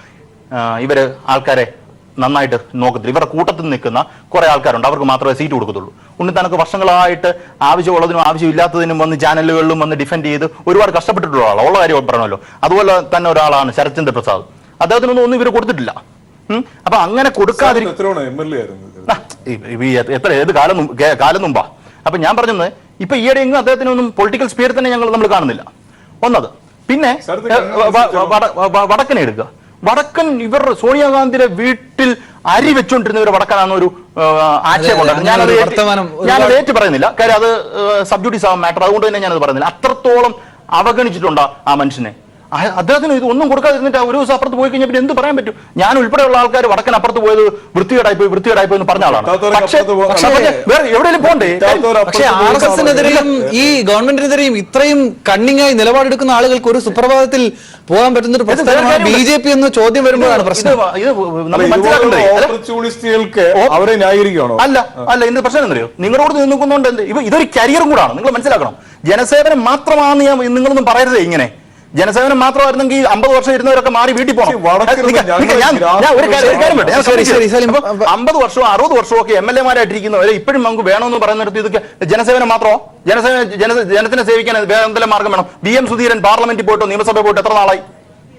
Speaker 2: ഇവര് ആൾക്കാരെ നന്നായിട്ട് നോക്കത്തില്ല. ഇവരുടെ കൂട്ടത്തിൽ നിൽക്കുന്ന കുറെ ആൾക്കാരുണ്ട്, അവർക്ക് മാത്രമേ സീറ്റ് കൊടുക്കത്തുള്ളൂ. ഉണ്ണിത്താനൊക്കെ വർഷങ്ങളായിട്ട് ആവശ്യമുള്ളതിനും ആവശ്യമില്ലാത്തതിനും വന്ന് ചാനലുകളിലും വന്ന് ഡിഫെൻഡ് ചെയ്ത് ഒരുപാട് കഷ്ടപ്പെട്ടിട്ടുള്ള ആളാണ്. ഉള്ള കാര്യം പറഞ്ഞല്ലോ. അതുപോലെ തന്നെ ഒരാളാണ് ശരത്ചന്ദ്ര പ്രസാദ്. അദ്ദേഹത്തിനൊന്നും ഇവർ കൊടുത്തിട്ടില്ല. അപ്പൊ അങ്ങനെ കൊടുക്കാതിരിക്കും. ഏത് കാലം മുമ്പാ. അപ്പൊ ഞാൻ പറഞ്ഞത് ഇപ്പൊ ഈയിടെ എങ്ങും അദ്ദേഹത്തിനൊന്നും പൊളിറ്റിക്കൽ സ്പിയർ തന്നെ നമ്മൾ കാണുന്നില്ല. ഒന്നത്. പിന്നെ വടക്കനെ എടുക്കുക. വടക്കൻ ഇവർ സോണിയാഗാന്ധിയുടെ വീട്ടിൽ അരി വെച്ചുകൊണ്ടിരുന്നവർ വടക്കനാണെന്നൊരു ആക്ഷേപം. ഞാനത് ഏറ്റു പറയുന്നില്ല. കാര്യം അത് സബ്ജുഡീസ് ആവാൻ മാറ്റർ. അതുകൊണ്ട് തന്നെ ഞാനത് പറയുന്നില്ല. അത്രത്തോളം അവഗണിച്ചിട്ടുണ്ടോ ആ മനുഷ്യനെ? അദ്ദേഹത്തിന് ഇത് ഒന്നും കൊടുക്കാതിരുന്നിട്ട് ഒരു ദിവസം അപ്പുറത്ത് പോയി കഴിഞ്ഞാൽ പിന്നെ എന്ത് പറയാൻ പറ്റും? ഞാൻ ഉൾപ്പെടെയുള്ള ആൾക്കാർ വടക്കൻ അപ്പുറത്ത് പോയത് വൃത്തികേടായി പോയി എന്ന് പറഞ്ഞ ആളാണ്. പക്ഷേ എവിടെയെങ്കിലും പോകണ്ടേ?
Speaker 1: പക്ഷേ RSSനെതിരെയും ഈ ഗവൺമെന്റിനെതിരെയും ഇത്രയും കണ്ണിങ്ങായി നിലപാടെടുക്കുന്ന ആളുകൾക്ക് ഒരു സുപ്രഭാതത്തിൽ പോകാൻ പറ്റുന്ന ഒരു പ്രശ്നമാണ് BJP എന്ന് ചോദ്യം വരുമ്പോഴാണ് പ്രശ്നം.
Speaker 3: അവരെ ന്യായീകരിക്കണോ?
Speaker 2: അല്ല എന്ത് പ്രശ്നം എന്നറിയോ? നിങ്ങളോട് നിൽക്കുന്നതുകൊണ്ട് ഇതൊരു കരിയറും കൂടാണ്. നിങ്ങൾ മനസ്സിലാക്കണം. ജനസേവനം മാത്രമാണ് നിങ്ങളൊന്നും പറയരുതേ ഇങ്ങനെ. ജനസേവനം മാത്രമായിരുന്നെങ്കിൽ 50 വർഷം ഇരുന്നവരൊക്കെ മാറി വീട്ടിൽ പോകണം. 50 വർഷവും 60 വർഷവും ഒക്കെ MLA-മാരായിട്ടിരിക്കുന്നവരെ ഇപ്പോഴും നമുക്ക് വേണമെന്ന് പറയുന്നിടത്ത് ഇതൊക്കെ ജനസേവനം മാത്രമോ? ജനത്തിനെ സേവിക്കാൻ എന്തെല്ലാം മാർഗം വേണം? BM സുധീരൻ പാർലമെന്റിൽ പോയിട്ടോ നിയമസഭയിൽ പോയിട്ട് എത്ര നാളായി?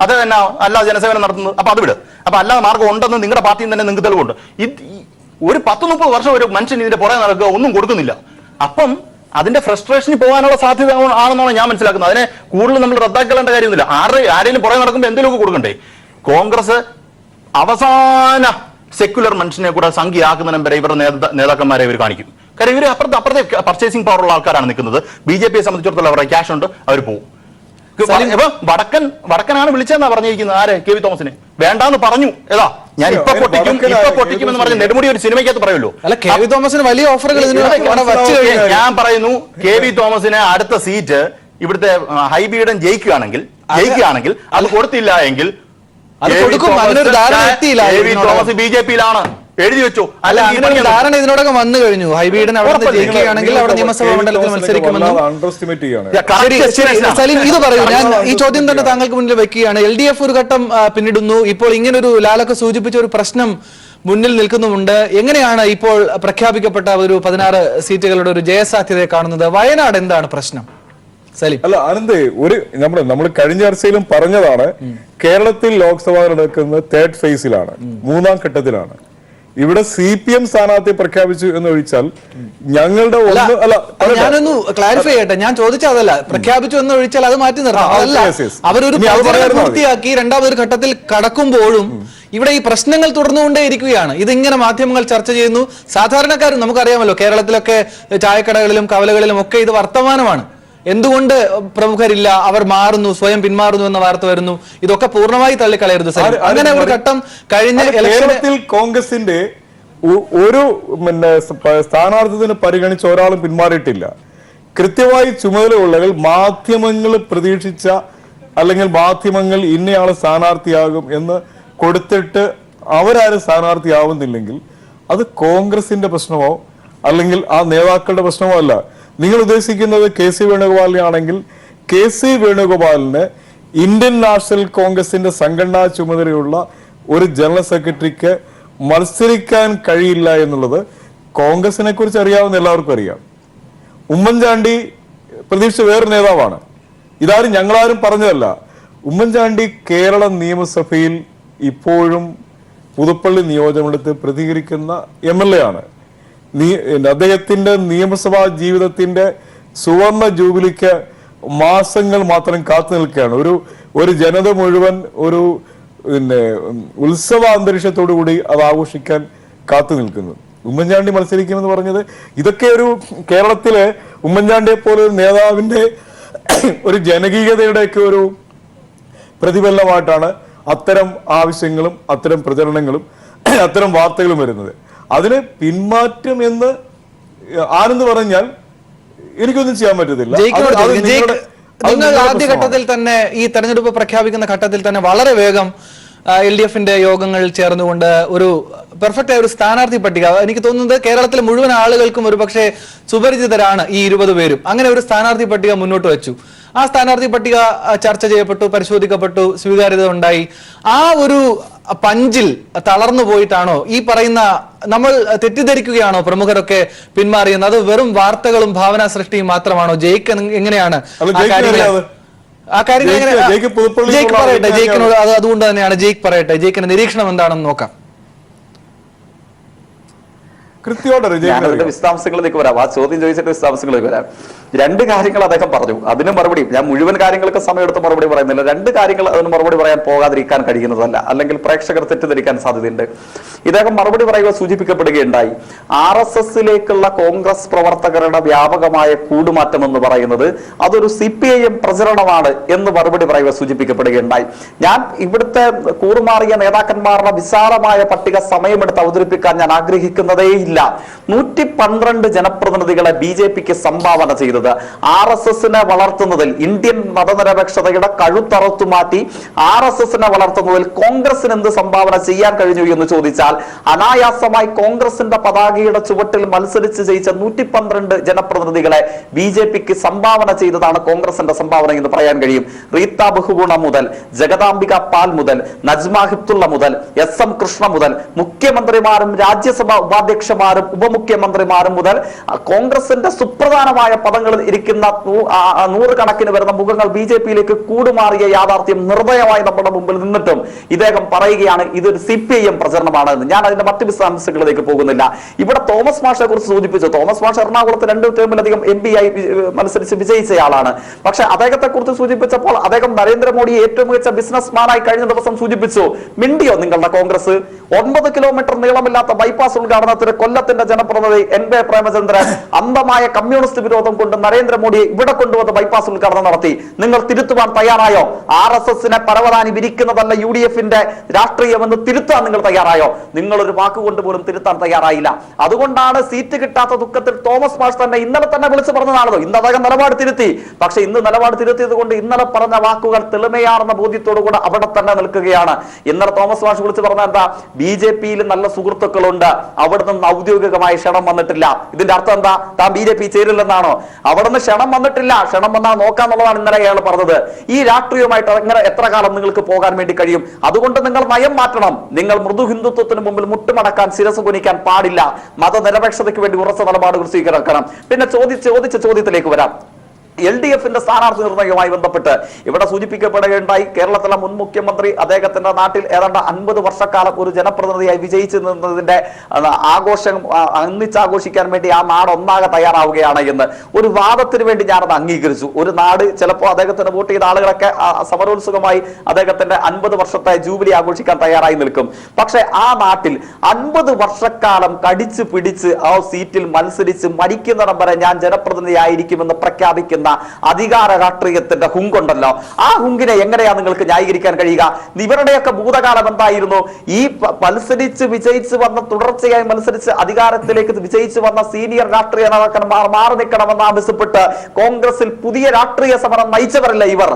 Speaker 2: അത് തന്നെ അല്ലാതെ ജനസേവനം നടത്തുന്നത്. അപ്പൊ അത് വിട്. അപ്പൊ അല്ലാതെ മാർഗം ഉണ്ടെന്ന് നിങ്ങളുടെ പാർട്ടിയിൽ തന്നെ നിങ്ങൾക്ക് തെളിവുണ്ട്. ഒരു 10-30 വർഷം ഒരു മനുഷ്യൻ ഇതിന്റെ പുറകെ നടക്കുക, ഒന്നും കൊടുക്കുന്നില്ല. അപ്പം അതിന്റെ ഫ്രസ്ട്രേഷനിൽ പോകാനുള്ള സാധ്യത ആണെന്നാണ് ഞാൻ മനസ്സിലാക്കുന്നത്. അതിനെ കൂടുതൽ നമ്മൾ റദ്ദാക്കേണ്ട കാര്യമൊന്നുമില്ല. ആരെങ്കിലും പുറകെ നടക്കുമ്പോൾ എന്തെങ്കിലുമൊക്കെ കൊടുക്കണ്ടേ? കോൺഗ്രസ് അവസാന സെക്യുലർ മനുഷ്യനെ കൂടെ സംഖ്യയാക്കുന്നതിനും വരെ ഇവരുടെ നേതാക്കന്മാരെ ഇവർ കാണിക്കും. കാര്യം ഇവർ അപ്പുറത്തെ പർച്ചേസിംഗ് പവറുള്ള ആൾക്കാരാണ് നിൽക്കുന്നത്. BJP-യെ സംബന്ധിച്ചിടത്തോളം അവരുടെ ക്യാഷ് ഉണ്ട്, അവർ പോകും. വടക്കനാണ് വിളിച്ചതെന്നാ പറഞ്ഞിരിക്കുന്നത്. ആര്? കെ വി തോമസിനെ വേണ്ടാന്ന് പറഞ്ഞു. ഏതാ ഞാൻ ഇപ്പൊ പൊട്ടിക്കുമെന്ന് പറഞ്ഞ നെടുമുടി ഒരു സിനിമയ്ക്കകത്ത് പറയുമല്ലോ.
Speaker 1: അല്ല, കെ വി തോമസിന് വലിയ ഓഫറുകൾ
Speaker 2: ഞാൻ പറയുന്നു. കെ വി തോമസിന് അടുത്ത സീറ്റ് ഇവിടുത്തെ ഹൈബീഡൻ ജയിക്കുകയാണെങ്കിൽ അത് കൊടുത്തില്ല എങ്കിൽ തോമസ് BJP-യിലാണ്. എഴുതി വെച്ചു.
Speaker 1: അല്ല, അങ്ങനെ ധാരണ ഇതിനോടൊക്കെ വന്നു കഴിഞ്ഞു. ഹൈബീഡൻ അവിടെ ജയിക്കുകയാണെങ്കിൽ അവിടെ നിയമസഭാ മണ്ഡലത്തിൽ മത്സരിക്കുമെന്നും. സലീം, ഇത് പറയൂ. ഞാൻ ഈ ചോദ്യം തന്നെ താങ്കൾക്ക് മുന്നിൽ വെക്കുകയാണ്. LDF ഒരു ഘട്ടം പിന്നിടുന്നു. ഇപ്പോൾ ഇങ്ങനൊരു ലാലൊക്കെ സൂചിപ്പിച്ച ഒരു പ്രശ്നം മുന്നിൽ നിൽക്കുന്നുമുണ്ട്. എങ്ങനെയാണ് ഇപ്പോൾ പ്രഖ്യാപിക്കപ്പെട്ട ഒരു 16 സീറ്റുകളുടെ ഒരു ജയസാധ്യതയെ കാണുന്നത്? വയനാട് എന്താണ് പ്രശ്നം? സലീം.
Speaker 3: അല്ല ആനന്ദ്, നമ്മൾ കഴിഞ്ഞ ചർച്ചയിലും പറഞ്ഞതാണ്, കേരളത്തിൽ ലോക്സഭ നടക്കുന്നത് 3rd ഫേസിലാണ്, 3ാം ഘട്ടത്തിലാണ്. ഇവിടെ CPM സ്ഥാനാർത്ഥിയെ പ്രഖ്യാപിച്ചു എന്ന് ഒഴിച്ചാൽ ഞങ്ങളുടെ
Speaker 1: ഞാനൊന്ന് ക്ലാരിഫൈ ചെയ്യട്ടെ. ഞാൻ ചോദിച്ചതല്ല, പ്രഖ്യാപിച്ചു എന്ന് ഒഴിച്ചാൽ അത് മാറ്റി നിർത്താം. അതല്ല, അവരൊരു പൂർത്തിയാക്കി രണ്ടാമതൊരു ഘട്ടത്തിൽ കടക്കുമ്പോഴും ഇവിടെ ഈ പ്രശ്നങ്ങൾ തുടർന്നുകൊണ്ടേയിരിക്കുകയാണ്. ഇതിങ്ങനെ മാധ്യമങ്ങൾ ചർച്ച ചെയ്യുന്നു. സാധാരണക്കാരും നമുക്കറിയാമല്ലോ, കേരളത്തിലൊക്കെ ചായക്കടകളിലും കവലകളിലും ഒക്കെ ഇത് വർത്തമാനമാണ്. എന്തുകൊണ്ട് പ്രമുഖരില്ല, അവർ മാറുന്നു, സ്വയം പിന്മാറുന്നു എന്ന വാർത്ത വരുന്നു. ഇതൊക്കെ പൂർണ്ണമായി തള്ളിക്കളയരുത്. അങ്ങനെ ഒരു ഘട്ടം കഴിഞ്ഞ
Speaker 3: കേരളത്തിൽ കോൺഗ്രസിന്റെ ഒരു സ്ഥാനാർത്ഥിത്തിന് പരിഗണിച്ച ഒരാളും പിന്മാറിയിട്ടില്ല. കൃത്യമായി ചുമതലയുള്ളവർ മാധ്യമങ്ങൾ പ്രതീക്ഷിച്ച അല്ലെങ്കിൽ മാധ്യമങ്ങൾ ഇന്നയാള് സ്ഥാനാർത്ഥിയാകും എന്ന് കൊടുത്തിട്ട് അവരാരും സ്ഥാനാർത്ഥിയാവുന്നില്ലെങ്കിൽ അത് കോൺഗ്രസിന്റെ പ്രശ്നമോ അല്ലെങ്കിൽ ആ നേതാക്കളുടെ പ്രശ്നമോ അല്ല. നിങ്ങൾ ഉദ്ദേശിക്കുന്നത് KC വേണുഗോപാലിനെ ആണെങ്കിൽ KC വേണുഗോപാലിന് ഇന്ത്യൻ നാഷണൽ കോൺഗ്രസിന്റെ സംഘടനാ ചുമതലയുള്ള ഒരു ജനറൽ സെക്രട്ടറിക്ക് മത്സരിക്കാൻ കഴിയില്ല എന്നുള്ളത് കോൺഗ്രസിനെ കുറിച്ച് അറിയാവുന്ന എല്ലാവർക്കും അറിയാം. ഉമ്മൻചാണ്ടി പ്രതീക്ഷിച്ച വേറൊരു നേതാവാണ്. ഇതാരും ഞങ്ങളാരും പറഞ്ഞതല്ല. ഉമ്മൻചാണ്ടി കേരള നിയമസഭയിൽ ഇപ്പോഴും പുതുപ്പള്ളി നിയോജകമണ്ഡലത്തിൽ പ്രതികരിക്കുന്ന MLA ആണ്. അദ്ദേഹത്തിന്റെ നിയമസഭാ ജീവിതത്തിന്റെ സുവർണ ജൂബിലിക്ക് മാസങ്ങൾ മാത്രം കാത്തു നിൽക്കുകയാണ്. ഒരു ജനത മുഴുവൻ ഒരു ഉത്സവ അന്തരീക്ഷത്തോടു കൂടി അത് ആഘോഷിക്കാൻ കാത്തു നിൽക്കുന്നു. ഉമ്മൻചാണ്ടി മത്സരിക്കുമെന്ന് പറഞ്ഞത് ഇതൊക്കെ ഒരു കേരളത്തിലെ ഉമ്മൻചാണ്ടിയെ പോലെ ഒരു നേതാവിന്റെ ഒരു ജനകീയതയുടെയൊക്കെ ഒരു പ്രതിഫലനമായിട്ടാണ് അത്തരം ആവശ്യങ്ങളും അത്തരം പ്രചരണങ്ങളും അത്തരം വാർത്തകളും വരുന്നത്. അതിന് പിന്മാറ്റം എന്ന് ആരെന്ന് പറഞ്ഞാൽ എനിക്കൊന്നും ചെയ്യാൻ പറ്റത്തില്ല.
Speaker 1: നിങ്ങൾ ആദ്യഘട്ടത്തിൽ തന്നെ ഈ തെരഞ്ഞെടുപ്പ് പ്രഖ്യാപിക്കുന്ന ഘട്ടത്തിൽ തന്നെ വളരെ വേഗം LDFന്റെ യോഗങ്ങൾ ചേർന്നുകൊണ്ട് ഒരു പെർഫെക്റ്റ് ആയ ഒരു സ്ഥാനാർത്ഥി പട്ടിക, എനിക്ക് തോന്നുന്നത് കേരളത്തിലെ മുഴുവൻ ആളുകൾക്കും ഒരു പക്ഷേ സുപരിചിതരാണ് ഈ 20 പേരും, അങ്ങനെ ഒരു സ്ഥാനാർത്ഥി പട്ടിക മുന്നോട്ട് വെച്ചു. ആ സ്ഥാനാർത്ഥി പട്ടിക ചർച്ച ചെയ്യപ്പെട്ടു, പരിശോധിക്കപ്പെട്ടു, സ്വീകാര്യത ഉണ്ടായി. ആ ഒരു പഞ്ചിൽ തളർന്നു പോയിട്ടാണോ ഈ പറയുന്ന, നമ്മൾ തെറ്റിദ്ധരിക്കുകയാണോ പ്രമുഖരൊക്കെ പിന്മാറിയെന്ന്? അത് വെറും വാർത്തകളും ഭാവനാ സൃഷ്ടിയും മാത്രമാണോ? ജയിക്ക് എങ്ങനെയാണ് ആ കാര്യങ്ങൾ ജയിക്ക് പറയട്ടെ, ജയിക്കിനോട് അതുകൊണ്ട് തന്നെയാണ് ജയിക്ക് പറയട്ടെ, ജയിക്കിന്റെ നിരീക്ഷണം എന്താണെന്ന് നോക്കാം.
Speaker 4: ഞാനതിന്റെ വിശദാംശങ്ങളിലേക്ക് വരാം. ആ ചോദ്യം ചോദിച്ചിട്ട് വിശദാംശങ്ങളിലേക്ക് വരാം. 2 കാര്യങ്ങൾ അദ്ദേഹം പറഞ്ഞു, അതിന് മറുപടി ഞാൻ മുഴുവൻ കാര്യങ്ങൾക്ക് സമയമെടുത്ത് മറുപടി പറയുന്നില്ല. 2 കാര്യങ്ങൾ അതിന് മറുപടി പറയാൻ പോകാതിരിക്കാൻ കഴിയുന്നതല്ല, അല്ലെങ്കിൽ പ്രേക്ഷകർ തെറ്റിദ്ധരിക്കാൻ സാധ്യതയുണ്ട്. ഇദ്ദേഹം മറുപടി പറയുക സൂചിപ്പിക്കപ്പെടുകയുണ്ടായി, RSSലേക്കുള്ള കോൺഗ്രസ് പ്രവർത്തകരുടെ വ്യാപകമായ കൂടുമാറ്റം എന്ന് പറയുന്നത് അതൊരു CPIM പ്രചരണമാണ് എന്ന് മറുപടി പറയുക സൂചിപ്പിക്കപ്പെടുകയുണ്ടായി. ഞാൻ ഇവിടുത്തെ കൂറുമാറിയ നേതാക്കന്മാരുടെ വിശാലമായ പട്ടിക സമയമെടുത്ത് അവതരിപ്പിക്കാൻ ഞാൻ ആഗ്രഹിക്കുന്നതേയില്ല. 112 ജനപ്രതിനിധികളെ BJPക്ക് സംഭാവന ചെയ്തത് RSSനെ വളർത്തുന്നതിൽ, ഇന്ത്യൻ മതനിരപേക്ഷതയുടെ കഴുത്തറുത്തു മാറ്റി RSSനെ വളർത്തുന്നതിൽ കോൺഗ്രസിന് എന്ത് സംഭാവന ചെയ്യാൻ കഴിഞ്ഞു എന്ന് ചോദിച്ചാൽ, അനായാസമായി കോൺഗ്രസിന്റെ പതാകയുടെ ചുവട്ടിൽ മത്സരിച്ച് ജയിച്ച 112 ജനപ്രതിനിധികളെ BJPക്ക് സംഭാവന ചെയ്തതാണ് കോൺഗ്രസിന്റെ സംഭാവന എന്ന് പറയാൻ കഴിയും. റീത്ത ബഹുഗുണ മുതൽ, ജഗദാംബിക പാൽ മുതൽ, നജ്മ ഹിപ്തുള്ള മുതൽ, SM കൃഷ്ണ മുതൽ, മുഖ്യമന്ത്രിമാരും രാജ്യസഭാ ഉപാധ്യക്ഷന്മാരും ഉപമുഖ്യമന്ത്രിമാരും മുതൽ കോൺഗ്രസിന്റെ സുപ്രധാനമായ പദങ്ങളിൽ ഇരിക്കുന്ന 100 കണക്കിന് വരുന്ന മുഖങ്ങൾ BJPയിലേക്ക് കൂടുമാറിയ യാഥാർത്ഥ്യം നിർഭയമായി നമ്മുടെ മുമ്പിൽ നിന്നിട്ടും ഇദ്ദേഹം പറയുകയാണ് ഇതൊരു CPIM പ്രചരണമാണ് എന്ന്. ഞാൻ അതിന്റെ മറ്റു വിശദാംശങ്ങളിലേക്ക് പോകുന്നില്ല. ഇവിടെ തോമസ് മാഷെ കുറിച്ച് സൂചിപ്പിച്ചു. തോമസ് മാഷ് എറണാകുളത്ത് 2 ടേമിലധികം MP ആയി മത്സരിച്ച് വിജയിച്ചയാളാണ്. പക്ഷെ അദ്ദേഹത്തെ കുറിച്ച് സൂചിപ്പിച്ചപ്പോൾ അദ്ദേഹം നരേന്ദ്രമോദിയെ ഏറ്റവും മികച്ച ബിസിനസ്മാനായി കഴിഞ്ഞ ദിവസം സൂചിപ്പിച്ചു. മിണ്ടിയോ നിങ്ങളുടെ കോൺഗ്രസ്? 9 കിലോമീറ്റർ നീളമില്ലാത്ത ബൈപ്പാസ് ഉദ്ഘാടനത്തിന് കൊല്ലത്തിന്റെ ജനപ്രതിനിധി NB പ്രേമചന്ദ്രൻ അന്ധമായ കമ്മ്യൂണിസ്റ്റ് വിരോധം കൊണ്ട് നരേന്ദ്രമോദിയെ ഇവിടെ കൊണ്ടുവന്ന് ബൈപ്പാസ് ഉദ്ഘാടനം നടത്തി. നിങ്ങൾ തിരുത്തുവാൻ തയ്യാറായോ? RSSനെ പരവതാനി വിരിക്കുന്നതല്ല UDFന്റെ രാഷ്ട്രീയമെന്ന് തിരുത്താൻ നിങ്ങൾ തയ്യാറായോ? നിങ്ങൾ ഒരു വാക്കുകൊണ്ട് പോലും തിരുത്താൻ തയ്യാറായില്ല. അതുകൊണ്ടാണ് സീറ്റ് കിട്ടാത്ത ദുഃഖത്തിൽ തോമസ് മാഷ് തന്നെ ഇന്നലെ തന്നെ വിളിച്ചു പറഞ്ഞതാണല്ലോ. ഇന്ന് അദ്ദേഹം നിലപാട് തിരുത്തി. പക്ഷെ ഇന്ന് നിലപാട് തിരുത്തിയത് കൊണ്ട് ഇന്നലെ പറഞ്ഞ വാക്കുകൾ തെളിമയാർന്ന ബോധ്യത്തോടു കൂടെ അവിടെ തന്നെ നിൽക്കുകയാണ്. ഇന്നലെ തോമസ് മാഷ് വിളിച്ചു പറഞ്ഞ എന്താ? BJPയിൽ നല്ല സുഹൃത്തുക്കളുണ്ട്, അവിടെ നിന്ന് ഔദ്യോഗികമായ ക്ഷണം വന്നിട്ടില്ല. ഇതിന്റെ അർത്ഥം എന്താ? താൻ BJP ചേരില്ലെന്നാണോ? അവിടെ നിന്ന് ക്ഷണം വന്നിട്ടില്ല, ക്ഷണം വന്നാൽ നോക്കാന്നുള്ളതാണ് ഇന്നലെ അയാൾ പറഞ്ഞത്. ഈ രാഷ്ട്രീയമായിട്ട് എങ്ങനെ എത്ര കാലം നിങ്ങൾക്ക് പോകാൻ വേണ്ടി കഴിയും? അതുകൊണ്ട് നിങ്ങൾ നയം മാറ്റണം. നിങ്ങൾ മൃദു ഹിന്ദുത്വത്തിന് മുമ്പിൽ മുട്ടുമടക്കാൻ, ശിരസ് കുനിക്കാൻ പാടില്ല. മതനിരപേക്ഷതയ്ക്ക് വേണ്ടി ഉറച്ച നിലപാടുകൾ സ്വീകരിക്കണം. പിന്നെ ചോദിച്ച ചോദ്യത്തിലേക്ക് വരാം. LDFന്റെ സ്ഥാനാർത്ഥി നിർണയവുമായി ബന്ധപ്പെട്ട് ഇവിടെ സൂചിപ്പിക്കപ്പെടുകയുണ്ടായി, കേരളത്തിലെ മുൻ മുഖ്യമന്ത്രി അദ്ദേഹത്തിന്റെ നാട്ടിൽ ഏതാണ്ട് 50 വർഷക്കാലം ഒരു ജനപ്രതിനിധിയായി വിജയിച്ചു നിന്നതിന്റെ ആഘോഷം ഒന്നിച്ചാഘോഷിക്കാൻ വേണ്ടി ആ നാട് ഒന്നാകെ തയ്യാറാവുകയാണ് എന്ന് ഒരു വാദത്തിന് വേണ്ടി ഞാനത് അംഗീകരിച്ചു. ഒരു നാട് ചിലപ്പോൾ അദ്ദേഹത്തിന് വോട്ട് ചെയ്ത ആളുകളൊക്കെ സമരോത്സുകമായി അദ്ദേഹത്തിന്റെ 50 വർഷത്തെ ജൂബിലി ആഘോഷിക്കാൻ തയ്യാറായി നിൽക്കും. പക്ഷെ ആ നാട്ടിൽ 50 വർഷക്കാലം കടിച്ചു പിടിച്ച് ആ സീറ്റിൽ മത്സരിച്ച് മരിക്കുന്നിടം വരെ ഞാൻ ജനപ്രതിനിധി ആയിരിക്കുമെന്ന് പ്രഖ്യാപിക്കുന്ന അധികാര രാഷ്ട്രീയത്തിന്റെ ഹുങ്കുണ്ടല്ലോ, ആ ഹുങ്കിനെ എങ്ങനെയാ നിങ്ങൾക്ക് ന്യായീകരിക്കാൻ കഴിയുക? ഇവരുടെയൊക്കെ ഭൂതകാലം എന്തായിരുന്നു? ഈ മത്സരിച്ച് വിജയിച്ചു വന്ന, തുടർച്ചയായി മത്സരിച്ച് അധികാരത്തിലേക്ക് വിജയിച്ചു വന്ന സീനിയർ രാഷ്ട്രീയ നേതാക്കന്മാർ മാറി നിൽക്കണമെന്ന് ആവശ്യപ്പെട്ട് കോൺഗ്രസിൽ പുതിയ രാഷ്ട്രീയ സമരം നയിച്ചവരല്ല ഇവർ.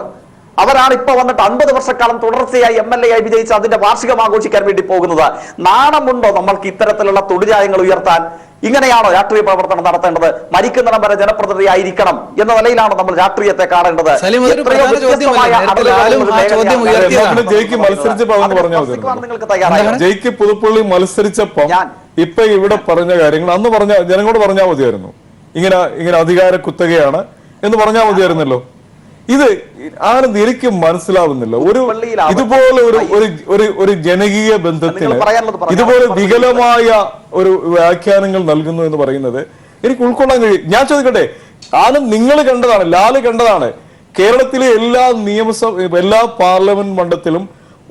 Speaker 4: അവരാണ് ഇപ്പൊ വന്നിട്ട് 50 വർഷക്കാലം തുടർച്ചയായി MLA ആയി വിജയിച്ച് അതിന്റെ വാർഷികം ആഘോഷിക്കാൻ വേണ്ടി പോകുന്നത്. നാണമുണ്ടോ നമ്മൾക്ക് ഇത്തരത്തിലുള്ള തൊടുജായങ്ങൾ ഉയർത്താൻ? ഇങ്ങനെയാണോ രാഷ്ട്രീയ പ്രവർത്തനം നടത്തേണ്ടത്? മരിക്കുന്നിടം വരെ ജനപ്രതിനിധി ആയിരിക്കണം എന്ന നിലയിലാണോ നമ്മൾ രാഷ്ട്രീയത്തെ കാണേണ്ടത്?
Speaker 3: ജയിക്ക് പുതുപ്പള്ളി മത്സരിച്ചപ്പോ ഇപ്പൊ ഇവിടെ പറഞ്ഞ കാര്യങ്ങൾ അന്ന് പറഞ്ഞ ജനങ്ങളോട് പറഞ്ഞാൽ മതിയായിരുന്നു. ഇങ്ങനെ അധികാര കുത്തകയാണ് എന്ന് പറഞ്ഞാൽ മതിയായിരുന്നല്ലോ. ഇത് ആരും എനിക്ക് മനസ്സിലാവുന്നില്ല. ഇതുപോലെ ഒരു ജനകീയ ബന്ധത്തിന് ഇതുപോലെ വികലമായ ഒരു വ്യാഖ്യാനങ്ങൾ നൽകുന്നു എന്ന് പറയുന്നത് എനിക്ക് ഉൾക്കൊള്ളാൻ കഴിയും. ഞാൻ ചോദിക്കട്ടെ, ആരും നിങ്ങൾ കണ്ടതാണ്, ലാല് കണ്ടതാണ്, കേരളത്തിലെ എല്ലാ പാർലമെന്റ് മണ്ഡലത്തിലും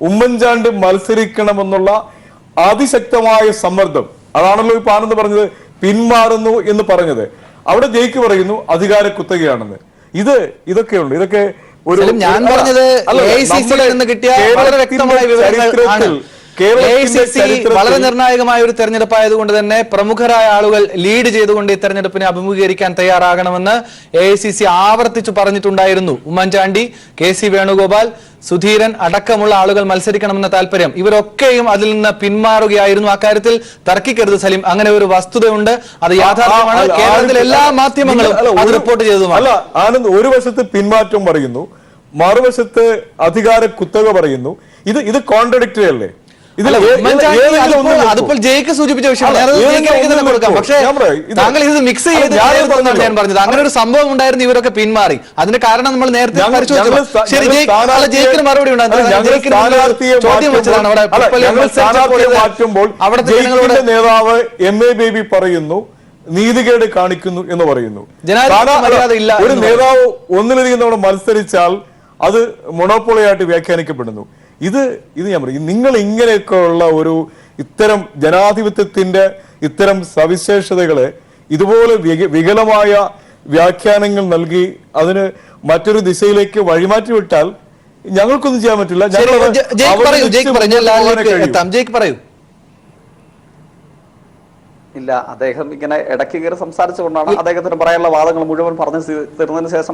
Speaker 3: ഉമ്മൻചാണ്ടി മത്സരിക്കണമെന്നുള്ള അതിശക്തമായ സമ്മർദ്ദം. അതാണല്ലോ ഇപ്പൊ ആനന്ദ് പറഞ്ഞത്, പിന്മാറുന്നു എന്ന് പറഞ്ഞത്. അവിടെ ജയിക്ക് പറയുന്നു അധികാര കുത്തകയാണെന്ന്. ഇതൊക്കെയുണ്ട്. ഇതൊക്കെ
Speaker 1: ഞാൻ പറഞ്ഞത് AICC യിൽ നിന്ന് കിട്ടിയ വളരെ വ്യക്തമായ വിവരങ്ങൾ ആണ്. AICC വളരെ നിർണായകമായ ഒരു തെരഞ്ഞെടുപ്പായതുകൊണ്ട് തന്നെ പ്രമുഖരായ ആളുകൾ ലീഡ് ചെയ്തുകൊണ്ട് ഈ തെരഞ്ഞെടുപ്പിനെ അഭിമുഖീകരിക്കാൻ തയ്യാറാകണമെന്ന് AICC ആവർത്തിച്ചു പറഞ്ഞിട്ടുണ്ടായിരുന്നു. ഉമ്മൻചാണ്ടി, KC വേണുഗോപാൽ, സുധീരൻ അടക്കമുള്ള ആളുകൾ മത്സരിക്കണമെന്ന താല്പര്യം, ഇവരൊക്കെയും അതിൽ നിന്ന് പിന്മാറുകയായിരുന്നു. അക്കാര്യത്തിൽ തർക്കിക്കരുത് സലീം, അങ്ങനെ ഒരു വസ്തുതയുണ്ട്, അത് യാഥാർത്ഥ്യമാണ്. കേരളത്തിലെ എല്ലാ മാധ്യമങ്ങളും അത് റിപ്പോർട്ട് ചെയ്തതുമാണ്.
Speaker 3: അല്ല ആനന്ദ്, ഒരു വശത്ത് പിന്മാറ്റം പറയുന്നു, മറുവശത്ത് അധികാര കുത്തക പറയുന്നു. ഇത് കോൺട്രഡിക്ടറി അല്ലേ?
Speaker 1: അതിപ്പോൾ ജയിക്ക് സൂചിപ്പിച്ച വിഷയമാണ്. പക്ഷേ താങ്കൾ ഇത് മിക്സ് ചെയ്ത് ഞാൻ പറഞ്ഞത് അങ്ങനെ ഒരു സംഭവം ഉണ്ടായിരുന്നു, ഇവരൊക്കെ പിന്മാറി. അതിന്റെ കാരണം നമ്മൾ നേരത്തെ ജയിക്കിന് മറുപടി ചോദ്യം വെച്ചതാണ്.
Speaker 3: അവിടുത്തെ നേതാവ് MA ബേബി പറയുന്നു നീതികേട് കാണിക്കുന്നു എന്ന് പറയുന്നു. ഒരു നേതാവ് ഒന്നിലധികം തവണ മത്സരിച്ചാൽ അത് മൊണോപ്പൊളിയായിട്ട് വ്യാഖ്യാനിക്കപ്പെടുന്നു. ഇത് ഞാൻ പറയും, നിങ്ങൾ ഇങ്ങനെയൊക്കെ ഉള്ള ഒരു ഇത്തരം ജനാധിപത്യത്തിന്റെ ഇത്തരം സവിശേഷതകളെ ഇതുപോലെ വികലമായ വ്യാഖ്യാനങ്ങൾ നൽകി അതിന് മറ്റൊരു ദിശയിലേക്ക് വഴിമാറ്റി വിട്ടാൽ ഞങ്ങൾക്കൊന്നും ചെയ്യാൻ പറ്റില്ല.
Speaker 4: ഇല്ല, അദ്ദേഹം ഇങ്ങനെ ഇടയ്ക്ക് കയറി സംസാരിച്ചുകൊണ്ടാണ് അദ്ദേഹത്തിന് പറയാനുള്ള വാദങ്ങൾ മുഴുവൻ പറഞ്ഞു തീർന്നതിന് ശേഷം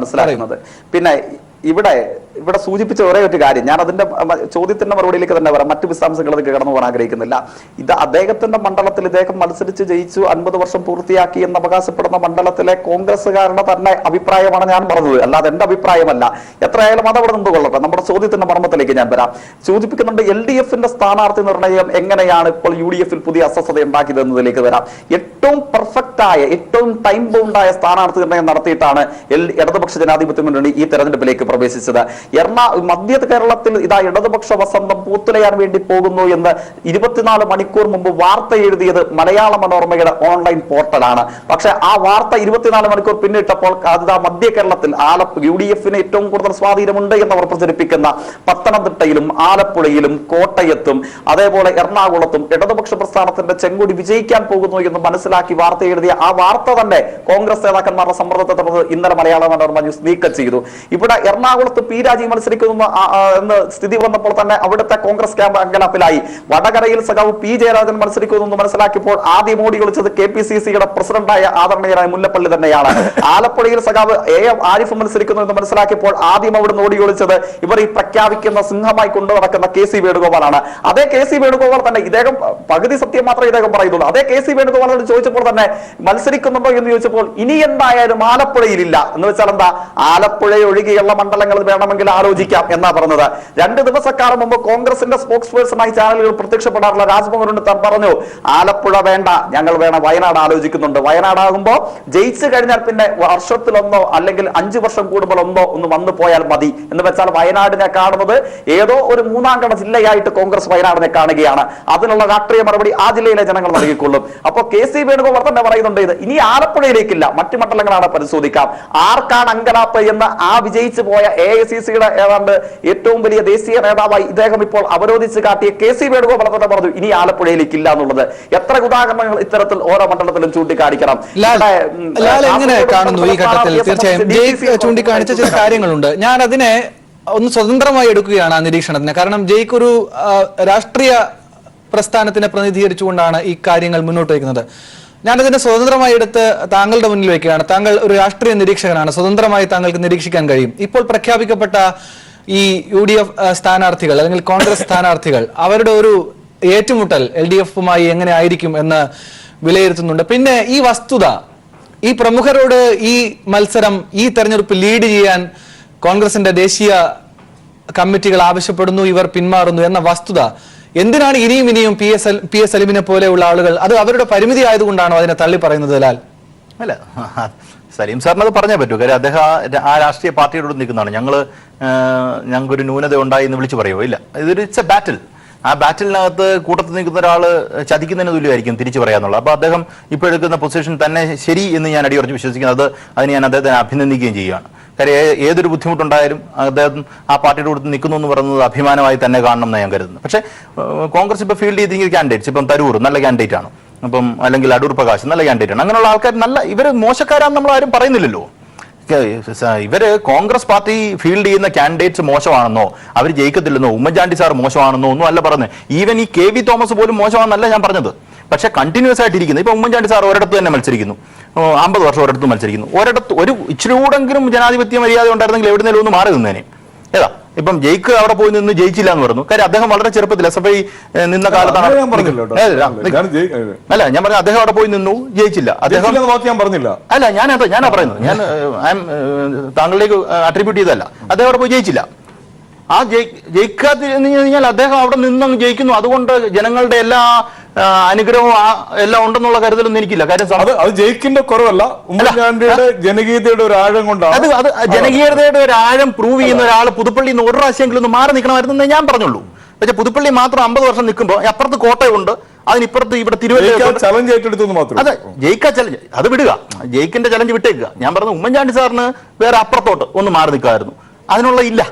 Speaker 4: മനസ്സിലാക്കുന്നത്. പിന്നെ ഇവിടെ സൂചിപ്പിച്ച ഒരേ ഒരു കാര്യം, ഞാൻ അതിന്റെ ചോദ്യത്തിന്റെ മറുപടിയിലേക്ക് തന്നെ വരാം, മറ്റു വിശദാംശങ്ങളിലേക്ക് കടന്നു പോകാൻ ആഗ്രഹിക്കുന്നില്ല. ഇത് അദ്ദേഹത്തിന്റെ മണ്ഡലത്തിൽ ഇദ്ദേഹം മത്സരിച്ച് ജയിച്ചു 50 വർഷം പൂർത്തിയാക്കി എന്ന് അവകാശപ്പെടുന്ന മണ്ഡലത്തിലെ കോൺഗ്രസ്സുകാരുടെ തന്നെ അഭിപ്രായമാണ് ഞാൻ പറഞ്ഞത്, അല്ലാതെ എന്റെ അഭിപ്രായമല്ല. എത്രയായാലും അത് അവിടെ നിന്നുകൊള്ളട്ടെ. നമ്മുടെ ചോദ്യത്തിന്റെ മർമ്മത്തിലേക്ക് ഞാൻ വരാം. സൂചിപ്പിക്കുന്നുണ്ട് LDFന്റെ സ്ഥാനാർത്ഥി നിർണയം എങ്ങനെയാണ് ഇപ്പോൾ UDF പുതിയ അസ്വസ്ഥത ഉണ്ടാക്കിയത് എന്നതിലേക്ക് വരാം. ഏറ്റവും പെർഫെക്റ്റ് ആയ, ഏറ്റവും ടൈം ബൗണ്ടായ സ്ഥാനാർത്ഥി നിർണയം നടത്തിയിട്ടാണ് ഇടതുപക്ഷ ജനാധിപത്യ മുന്നണി ഈ തെരഞ്ഞെടുപ്പിലേക്ക് പ്രവേശിച്ചത്. മധ്യ കേരളത്തിൽ ഇതാ ഇടതുപക്ഷ വസന്തം പൂത്തുലയാൻ വേണ്ടി പോകുന്നു എന്ന് 24 മണിക്കൂർ മുമ്പ് വാർത്ത എഴുതിയത് മലയാള മനോരമയുടെ ഓൺലൈൻ പോർട്ടലാണ്. പക്ഷെ ആ വാർത്ത 24 മണിക്കൂർ പിന്നിട്ടപ്പോൾ അത് മധ്യ കേരളത്തിൽ UDFന് ഏറ്റവും കൂടുതൽ സ്വാധീനമുണ്ട് എന്നവർ പ്രചരിപ്പിക്കുന്ന പത്തനംതിട്ടയിലും ആലപ്പുഴയിലും കോട്ടയത്തും അതേപോലെ എറണാകുളത്തും ഇടതുപക്ഷ പ്രസ്ഥാനത്തിന്റെ ചെങ്കൊടി വിജയിക്കാൻ പോകുന്നു എന്ന് മനസ്സിലാക്കി വാർത്ത എഴുതിയ ആ വാർത്ത തന്നെ കോൺഗ്രസ് നേതാക്കന്മാരുടെ സമ്മർദ്ദത്തെ തുടർന്ന് ഇന്നലെ മലയാള മനോരമ ന്യൂസ് നീക്കം ചെയ്തു. ഇവിടെ എറണാകുളത്ത് P രാജീവ് മത്സരിക്കുന്നു എന്ന് സ്ഥിതി വന്നപ്പോൾ തന്നെ അവിടുത്തെ കോൺഗ്രസ് ക്യാമ്പ് അങ്കലാപ്പിലായി. വടകരയിൽ സഖാവ് P ജയരാജൻ മത്സരിക്കുന്നു എന്ന് മനസ്സിലാക്കിയപ്പോൾ ആദ്യം ഓടി വിളിച്ചത് KPCCയുടെ പ്രസിഡന്റായ ആദരണീയനായ മുല്ലപ്പള്ളി തന്നെയാണ്. ആലപ്പുഴയിൽ സഖാവ് AM ആരിഫ് മത്സരിക്കുന്നു എന്ന് മനസ്സിലാക്കിയപ്പോൾ ആദ്യം അവിടുന്ന് ഓടി വിളിച്ചത് ഇവർ ഈ പ്രഖ്യാപിക്കുന്ന സിംഹമായി കൊണ്ടു നടക്കുന്ന KC വേണുഗോപാലാണ്. അതേ KC വേണുഗോപാൽ തന്നെ, ഇദ്ദേഹം പകുതി സത്യം മാത്രമേ ഇദ്ദേഹം പറയുന്നുള്ളൂ, അതേ KC വേണുഗോപാലോട് ചോദിച്ചപ്പോൾ തന്നെ മത്സരിക്കുന്നുണ്ടോ എന്ന് ചോദിച്ചപ്പോൾ ഇനി എന്തായാലും ആലപ്പുഴയിലില്ല എന്ന് വെച്ചാൽ എന്താ, ആലപ്പുഴ ഒഴികെയുള്ള മണ്ഡലങ്ങൾ വേണമെങ്കിൽ ആലോചിക്കാം എന്നാ പറഞ്ഞത്. 2 ദിവസക്കാലം മുമ്പ് കോൺഗ്രസിന്റെ സ്പോക്സ് പേഴ്സണായി ചാനലുകൾ പ്രത്യക്ഷപ്പെടാറുള്ള രാജ്മോഹൻ ഉണ്ണിത്താൻ പറഞ്ഞു, ആലപ്പുഴ വേണ്ട, ഞങ്ങൾ വയനാട് ആലോചിക്കുന്നുണ്ട്. വയനാടാകുമ്പോ ജയിച്ചു കഴിഞ്ഞാൽ പിന്നെ വർഷത്തിലൊന്നോ അല്ലെങ്കിൽ 5 വർഷം കൂടുമ്പോൾ ഒന്ന് വന്നു പോയാൽ മതി എന്ന് വെച്ചാൽ വയനാടിനെ കാണുന്നത് ഏതോ ഒരു 3ാം കട ജില്ലയായിട്ട് കോൺഗ്രസ് വയനാടിനെ കാണുകയാണ്. അതിനുള്ള രാഷ്ട്രീയ മറുപടി ആ ജില്ലയിലെ ജനങ്ങൾ നൽകിക്കൊള്ളും. അപ്പൊ KC വേണുഗോപാൽ തന്നെ പറയുന്നുണ്ട് ഇത് ഇനി ആലപ്പുഴയിലേക്കില്ല, മറ്റു മണ്ഡലങ്ങളാണ് പരിശോധിക്കാം. ആർക്കാണ് അങ്കലാപ്പ് എന്ന് ആ വിജയിച്ചു പോയ AICCയുടെ ഏതാണ്ട് ഏറ്റവും വലിയ ദേശീയ നേതാവായി ഇദ്ദേഹം ഇപ്പോൾ അവരോധിച്ച് കാട്ടിയ KC വേണുഗോപാൽ തന്നെ പറഞ്ഞു ഇനി ആലപ്പുഴയിലേക്ക് ഇല്ല എന്നുള്ളത്. എത്ര ഉദാഹരണങ്ങൾ ഇത്തരത്തിൽ ഓരോ മണ്ഡലത്തിലും ചൂണ്ടിക്കാണിക്കണം.
Speaker 1: എങ്ങനെ കാണുന്നു ഈ ഘട്ടത്തിൽ? തീർച്ചയായും ചൂണ്ടിക്കാണിച്ച ചില കാര്യങ്ങളുണ്ട്. ഞാൻ അതിനെ ഒന്ന് സ്വതന്ത്രമായി എടുക്കുകയാണ് ആ നിരീക്ഷണത്തിന്. കാരണം ജയ്ക്ക് ഒരു രാഷ്ട്രീയ പ്രസ്ഥാനത്തിനെ പ്രതിനിധീകരിച്ചുകൊണ്ടാണ് ഈ കാര്യങ്ങൾ മുന്നോട്ട് വയ്ക്കുന്നത്. ഞാനതിനെ സ്വതന്ത്രമായി എടുത്ത് താങ്കളുടെ മുന്നിൽ വയ്ക്കുകയാണ്. താങ്കൾ ഒരു രാഷ്ട്രീയ നിരീക്ഷകനാണ്, സ്വതന്ത്രമായി താങ്കൾക്ക് നിരീക്ഷിക്കാൻ കഴിയും. ഇപ്പോൾ പ്രഖ്യാപിക്കപ്പെട്ട ഈ UDF സ്ഥാനാർത്ഥികൾ അല്ലെങ്കിൽ കോൺഗ്രസ് സ്ഥാനാർത്ഥികൾ അവരുടെ ഒരു ഏറ്റുമുട്ടൽ LDFുമായി എങ്ങനെ ആയിരിക്കും എന്ന് വിലയിരുത്തുന്നുണ്ട്. പിന്നെ ഈ വസ്തുത, ഈ പ്രമുഖരോട് ഈ മത്സരം, ഈ തെരഞ്ഞെടുപ്പ് ലീഡ് ചെയ്യാൻ കോൺഗ്രസിന്റെ ദേശീയ കമ്മിറ്റികൾ ആവശ്യപ്പെടുന്നു, ഇവർ പിന്മാറുന്നു എന്ന വസ്തുത എന്തിനാണ് ഇനിയും PS സലീമിനെ പോലെയുള്ള ആളുകൾ, അത് അവരുടെ പരിമിതി ആയതുകൊണ്ടാണോ അതിനെ തള്ളി പറയുന്നത്? ലാൽ,
Speaker 2: അല്ല, സലീം സാറിന് അത് പറഞ്ഞേ പറ്റൂ. കാര്യം അദ്ദേഹം ആ രാഷ്ട്രീയ പാർട്ടിയോട് നിൽക്കുന്നതാണ്. ഞങ്ങൾക്കൊരു ന്യൂനത ഉണ്ടായി എന്ന് വിളിച്ചു പറയുമോ? ഇല്ല, ഇറ്റ്സ് എ ബാറ്റിൽ. ആ ബാറ്റിലിനകത്ത് കൂട്ടത്തിൽ നിൽക്കുന്ന ഒരാൾ ചതിക്കുന്നതിന് തുല്യമായിരിക്കും തിരിച്ചു പറയാന്നുള്ളത്. അപ്പോൾ അദ്ദേഹം ഇപ്പോൾ എടുക്കുന്ന പൊസിഷൻ തന്നെ ശരി എന്ന് ഞാൻ അടിയുറച്ച് വിശ്വസിക്കുന്നത്. അതിന് ഞാൻ അദ്ദേഹത്തെ അഭിനന്ദിക്കുകയും ചെയ്യുകയാണ്. കാര്യം ഏതൊരു ബുദ്ധിമുട്ടുണ്ടായാലും അദ്ദേഹം ആ പാർട്ടിയുടെ കൂടെ നിൽക്കുന്നു എന്ന് പറയുന്നത് അഭിമാനമായി തന്നെ കാണണം എന്ന് ഞാൻ കരുതുന്നു. പക്ഷേ കോൺഗ്രസ് ഇപ്പോൾ ഫീൽഡ് ചെയ്തിരിക്കുന്ന കാൻഡിഡേറ്റ്സ്, ഇപ്പം തരൂർ നല്ല കാൻഡിഡേറ്റ് ആണ്, അപ്പം അല്ലെങ്കിൽ അടൂർ പ്രകാശ് നല്ല കാൻഡിഡേറ്റ് ആണ്. അങ്ങനെയുള്ള ആൾക്കാർ ഇവർ മോശക്കാരാണെന്ന് നമ്മൾ ആരും പറയുന്നില്ലല്ലോ. ഇവര് കോൺഗ്രസ് പാർട്ടി ഫീൽഡ് ചെയ്യുന്ന കാൻഡിഡേറ്റ്സ് മോശമാണെന്നോ അവർ ജയിക്കത്തില്ലെന്നോ ഉമ്മൻചാണ്ടി സാർ മോശമാണെന്നോ ഒന്നും അല്ല പറഞ്ഞത്. ഈവൻ ഈ KV തോമസ് പോലും മോശമാണെന്നല്ല ഞാൻ പറഞ്ഞത്. പക്ഷെ കണ്ടിന്യൂസ് ആയിട്ടിരിക്കുന്നു. ഇപ്പൊ ഉമ്മൻചാണ്ടി സാർ ഒരിടത്ത് തന്നെ മത്സരിക്കുന്നു, 50 വർഷം ഒരിടത്ത് മത്സരിക്കുന്നു. ഒരിടത്ത് ഒരു ഇച്ചിരി കൂടെങ്കിലും ജനാധിപത്യ മര്യാദ ഉണ്ടായിരുന്നെങ്കിൽ എവിടുന്നേലും ഒന്ന് മാറി നിന്നേനെ. ഏതാ ഇപ്പം ജയിക്ക് അവിടെ പോയി നിന്ന് ജയിച്ചില്ല എന്ന് പറഞ്ഞു. കാര്യം അദ്ദേഹം വളരെ ചെറുപ്പത്തിൽ SFI നിന്ന കാലത്താണ്. അല്ല ഞാൻ പറഞ്ഞു അദ്ദേഹം അവിടെ പോയി നിന്നു, ജയിച്ചില്ല. അദ്ദേഹം
Speaker 3: ഞാൻ പറഞ്ഞില്ല.
Speaker 2: അല്ല ഞാനാ പറയുന്നത്, ഞാൻ താങ്കളിലേക്ക് അട്രിബ്യൂട്ട് ചെയ്തല്ല. അദ്ദേഹം അവിടെ പോയി ജയിച്ചില്ല. ആ ജയിക്കാതിരുന്നു കഴിഞ്ഞാൽ അദ്ദേഹം അവിടെ നിന്നങ്ങ് ജയിക്കുന്നു. അതുകൊണ്ട് ജനങ്ങളുടെ എല്ലാ അനുഗ്രഹവും എല്ലാം ഉണ്ടെന്നുള്ള കരുതലൊന്നും എനിക്കില്ല. കാര്യം
Speaker 3: അത് ജയിക്കിന്റെ കുറവല്ല, ഉമ്മൻചാണ്ടിയുടെ ജനകീയതയുടെ ഒരു ആഴം കൊണ്ടാണ്.
Speaker 2: അത് ജനകീയതയുടെ ഒരു ആഴം പ്രൂവ് ചെയ്യുന്ന ഒരാൾ പുതുപ്പള്ളിയിൽ നിന്ന് ഒരു പ്രാവശ്യമെങ്കിലും ഒന്ന് മാറി നിൽക്കണമായിരുന്നു ഞാൻ പറഞ്ഞുള്ളൂ. പക്ഷെ പുതുപ്പള്ളി മാത്രം 50 വർഷം നിൽക്കുമ്പോൾ അപ്പുറത്ത് കോട്ടയമുണ്ട്, അതിനിപ്പുറത്ത് ഇവിടെ തിരുവനന്തപുരം
Speaker 3: ചലഞ്ച് ഏറ്റെടുത്തു മാത്രം.
Speaker 2: അതെ, ജയിക്കാ ചലഞ്ച് അത് വിടുക, ജയിക്കിന്റെ ചലഞ്ച് വിട്ടേക്കുക. ഞാൻ പറഞ്ഞു ഉമ്മൻചാണ്ടി സാറിന് വേറെ അപ്പുറത്തോട്ട് ഒന്ന് മാറി നിൽക്കാമായിരുന്നു. അതിനുള്ള ഇല്ല.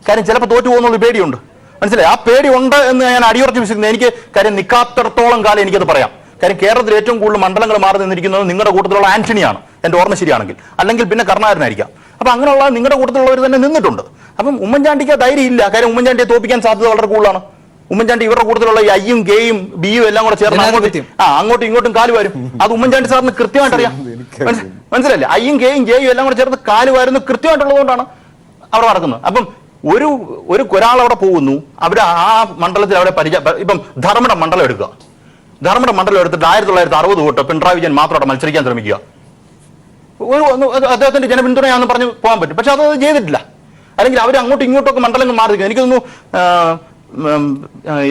Speaker 2: കാര്യം ചിലപ്പോൾ തോറ്റു പോകുന്നുള്ള പേടിയുണ്ട്. മനസ്സിലായി? ആ പേടി ഉണ്ട് എന്ന് ഞാൻ അടിയുറച്ച് വിശ്വസിക്കുന്നത്. എനിക്ക് കാര്യം നിൽക്കാത്തിടത്തോളം കാലം എനിക്കത് പറയാം. കാര്യം കേരളത്തിൽ ഏറ്റവും കൂടുതൽ മണ്ഡലങ്ങൾ മാറി നിന്നിരിക്കുന്നത് നിങ്ങളുടെ കൂട്ടത്തിലുള്ള ആന്റണിയാണ്, എന്റെ ഓർമ്മ ശരിയാണെങ്കിൽ. അല്ലെങ്കിൽ പിന്നെ കരുണാകരനായിരിക്കാം. അപ്പൊ അങ്ങനെയുള്ള നിങ്ങളുടെ കൂട്ടത്തിലുള്ളവർ തന്നെ നിന്നിട്ടുണ്ട്. അപ്പം ഉമ്മൻചാണ്ടിക്ക് ധൈര്യം ഇല്ല. കാര്യം ഉമ്മൻചാണ്ടിയെ തോപ്പിക്കാൻ സാധ്യത വളരെ കൂടുതലാണ്. ഉമ്മൻചാണ്ടി ഇവരുടെ കൂട്ടത്തിലുള്ള ഈ ഐയും ഗേയും ബിയും എല്ലാം കൂടെ ചേർന്ന് അങ്ങോട്ടും ഇങ്ങോട്ടും കാല് വരും. അത് ഉമ്മൻചാണ്ടി സാറിന് കൃത്യമായിട്ട് അറിയാം. മനസ്സിലല്ലേ? ഐയും ഗേയും ജെയും എല്ലാം കൂടെ ചേർന്ന് കാല് വരുന്നത് കൃത്യമായിട്ടുള്ളതുകൊണ്ടാണ് അവിടെ നടക്കുന്നത്. അപ്പം ഒരാൾ അവിടെ പോകുന്നു, അവിടെ ആ മണ്ഡലത്തിൽ അവിടെ ഇപ്പം ധർമ്മടം മണ്ഡലം എടുക്കുക. ധർമ്മടം മണ്ഡലം എടുത്തിട്ട് 1960 തൊട്ട് പിണറായി വിജയൻ മാത്രം അവിടെ മത്സരിക്കാൻ ശ്രമിക്കുക. അദ്ദേഹത്തിന്റെ ജനപിന്തുണയാണെന്ന് പറഞ്ഞു പോകാൻ പറ്റും. പക്ഷെ അത് ചെയ്തിട്ടില്ല. അല്ലെങ്കിൽ അവർ അങ്ങോട്ടും ഇങ്ങോട്ടൊക്കെ മണ്ഡലങ്ങൾ മാറി. എനിക്ക് തോന്നുന്നു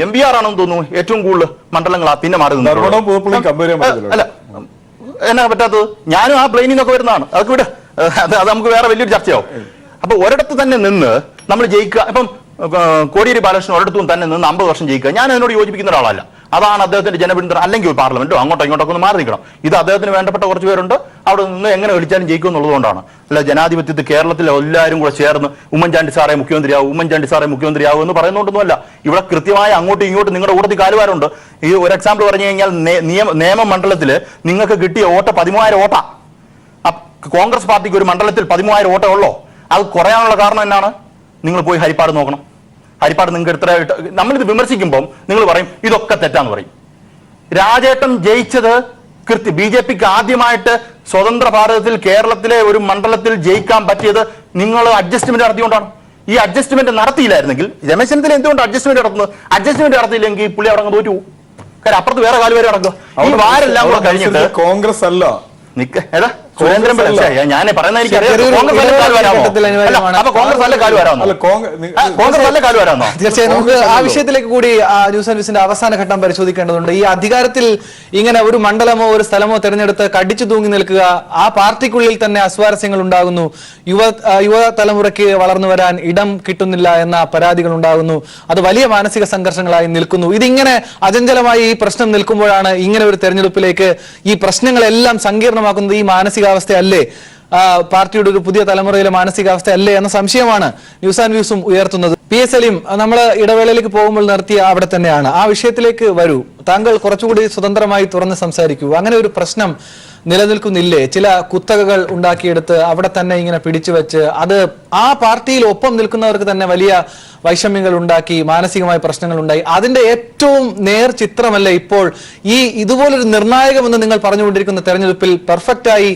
Speaker 2: MBR ആണെന്ന് തോന്നുന്നു ഏറ്റവും കൂടുതൽ മണ്ഡലങ്ങളാ പിന്നെ മാറി നിന്നത്. അല്ല എന്നാ പറ്റാത്തത്? ഞാനും ആ പ്ലെയിനിൽ നിന്നൊക്കെ വരുന്നതാണ്. അതൊക്കെ വിട്, അത് നമുക്ക് വേറെ വലിയൊരു ചർച്ചയാവും. അപ്പൊ ഒരിടത്ത് തന്നെ നിന്ന് നമ്മൾ ജയിക്കുക. ഇപ്പം കോടിയേരി ബാലകൃഷ്ണൻ ഒരിടത്തും തന്നെ നിന്ന് 50 വർഷം ജയിക്കുക, ഞാൻ അതിനോട് യോജിപ്പിക്കുന്ന ഒരാളല്ല. അതാണ് അദ്ദേഹത്തിന്റെ ജനപിന്തുണ. അല്ലെങ്കിൽ ഒരു പാർലമെന്റോ അങ്ങോട്ടോ ഇങ്ങോട്ടൊക്കെ ഒന്ന് മാറി നിൽക്കണം. ഇത് അദ്ദേഹത്തിന് വേണ്ടപ്പെട്ട കുറച്ച് പേരുണ്ട്, അവിടെ നിന്ന് എങ്ങനെ വിളിച്ചാലും ജയിക്കും എന്നുള്ളതുകൊണ്ടാണ്. അല്ല ജനാധിപത്യത്തിൽ കേരളത്തിൽ എല്ലാവരും കൂടെ ചേർന്ന് ഉമ്മൻചാണ്ടി സാറേ മുഖ്യമന്ത്രിയാവും എന്ന് പറയുന്നതുകൊണ്ടൊന്നുമല്ല. ഇവിടെ കൃത്യമായി അങ്ങോട്ടും ഇങ്ങോട്ടും നിങ്ങളുടെ കൂട്ടത്തിൽ കാലുവാരുണ്ട്. ഈ ഒരു എക്സാമ്പിൾ പറഞ്ഞു കഴിഞ്ഞാൽ നിയമമണ്ഡലത്തിൽ നിങ്ങൾക്ക് കിട്ടിയ വോട്ട് 13,000 വോട്ടാ. കോൺഗ്രസ് പാർട്ടിക്ക് ഒരു മണ്ഡലത്തിൽ 13,000 വോട്ടേ ഉള്ളോ? അത് കുറയാനുള്ള കാരണം എന്നാണ്? നിങ്ങൾ പോയി ഹരിപ്പാട് നോക്കണം. ഹരിപ്പാട് നിങ്ങൾക്ക് എത്ര, നമ്മളിത് വിമർശിക്കുമ്പോൾ നിങ്ങൾ പറയും ഇതൊക്കെ തെറ്റാന്ന് പറയും. രാജേട്ടൻ ജയിച്ചത് BJPക്ക് ആദ്യമായിട്ട് സ്വതന്ത്ര ഭാരതത്തിൽ കേരളത്തിലെ ഒരു മണ്ഡലത്തിൽ ജയിക്കാൻ പറ്റിയത് നിങ്ങൾ അഡ്ജസ്റ്റ്മെന്റ് നടത്തിയോണ്ടാണ്. ഈ അഡ്ജസ്റ്റ്മെന്റ് നടത്തിയില്ലായിരുന്നെങ്കിൽ രമേശ് ചെന്നിത്തല എന്തുകൊണ്ട് അഡ്ജസ്റ്റ്മെന്റ് നടത്തുന്നത്? അഡ്ജസ്റ്റ്മെന്റ് നടത്തിയില്ലെങ്കിൽ പുള്ളി അവിടെ തോറ്റു പോകും. കാര്യം അപ്പുറത്ത് വേറെ കാല് വരെ നടക്കുക. ഈ വാരെല്ലാം കൂടെ കഴിഞ്ഞിട്ട്
Speaker 3: കോൺഗ്രസ് അല്ല
Speaker 2: ഏതാ സുരേന്ദ്രൻ ഞാൻ പറയുന്ന
Speaker 1: തീർച്ചയായും നമുക്ക് ആ വിഷയത്തിലേക്ക് കൂടി ന്യൂസ് ആൻഡ് വ്യൂസിന്റെ അവസാന ഘട്ടം പരിശോധിക്കേണ്ടതുണ്ട്. ഈ അധികാരത്തിൽ ഇങ്ങനെ ഒരു മണ്ഡലമോ ഒരു സ്ഥലമോ തെരഞ്ഞെടുത്ത് കടിച്ചു തൂങ്ങി നിൽക്കുക, ആ പാർട്ടിക്കുള്ളിൽ തന്നെ അസ്വാരസ്യങ്ങൾ ഉണ്ടാകുന്നു, യുവതലമുറയ്ക്ക് വളർന്നു വരാൻ ഇടം കിട്ടുന്നില്ല എന്ന പരാതികൾ ഉണ്ടാകുന്നു, അത് വലിയ മാനസിക സംഘർഷങ്ങളായി നിൽക്കുന്നു. ഇതിങ്ങനെ അചഞ്ചലമായി ഈ പ്രശ്നം നിൽക്കുമ്പോഴാണ് ഇങ്ങനെ ഒരു തെരഞ്ഞെടുപ്പിലേക്ക് ഈ പ്രശ്നങ്ങളെല്ലാം സങ്കീർണമാക്കുന്നത്. ഈ മാനസികാവസ്ഥയല്ലേ പാർട്ടിയുടെ ഒരു പുതിയ തലമുറയിലെ മാനസികാവസ്ഥയല്ലേ എന്ന സംശയമാണ് ന്യൂസ് ആൻഡ് വ്യൂസും ഉയർത്തുന്നത്. PS സലീം, നമ്മൾ ഇടവേളയിലേക്ക് പോകുമ്പോൾ നിർത്തിയ അവിടെ തന്നെയാണ്. ആ വിഷയത്തിലേക്ക് വരൂ. താങ്കൾ കുറച്ചുകൂടി സ്വതന്ത്രമായി തുറന്ന് സംസാരിക്കൂ. അങ്ങനെ ഒരു പ്രശ്നം നിലനിൽക്കുന്നില്ലേ? ചില കുത്തകകൾ ഉണ്ടാക്കിയെടുത്ത് അവിടെ തന്നെ ഇങ്ങനെ പിടിച്ചു വെച്ച് അത് ആ പാർട്ടിയിൽ ഒപ്പം നിൽക്കുന്നവർക്ക് തന്നെ വലിയ വൈഷമ്യങ്ങൾ ഉണ്ടാക്കി, മാനസികമായ പ്രശ്നങ്ങൾ ഉണ്ടായി. അതിന്റെ ഏറ്റവും നേർ ചിത്രമല്ലേ ഇപ്പോൾ ഈ ഇതുപോലൊരു നിർണായകമെന്ന് നിങ്ങൾ പറഞ്ഞുകൊണ്ടിരിക്കുന്ന തെരഞ്ഞെടുപ്പിൽ പെർഫെക്റ്റായി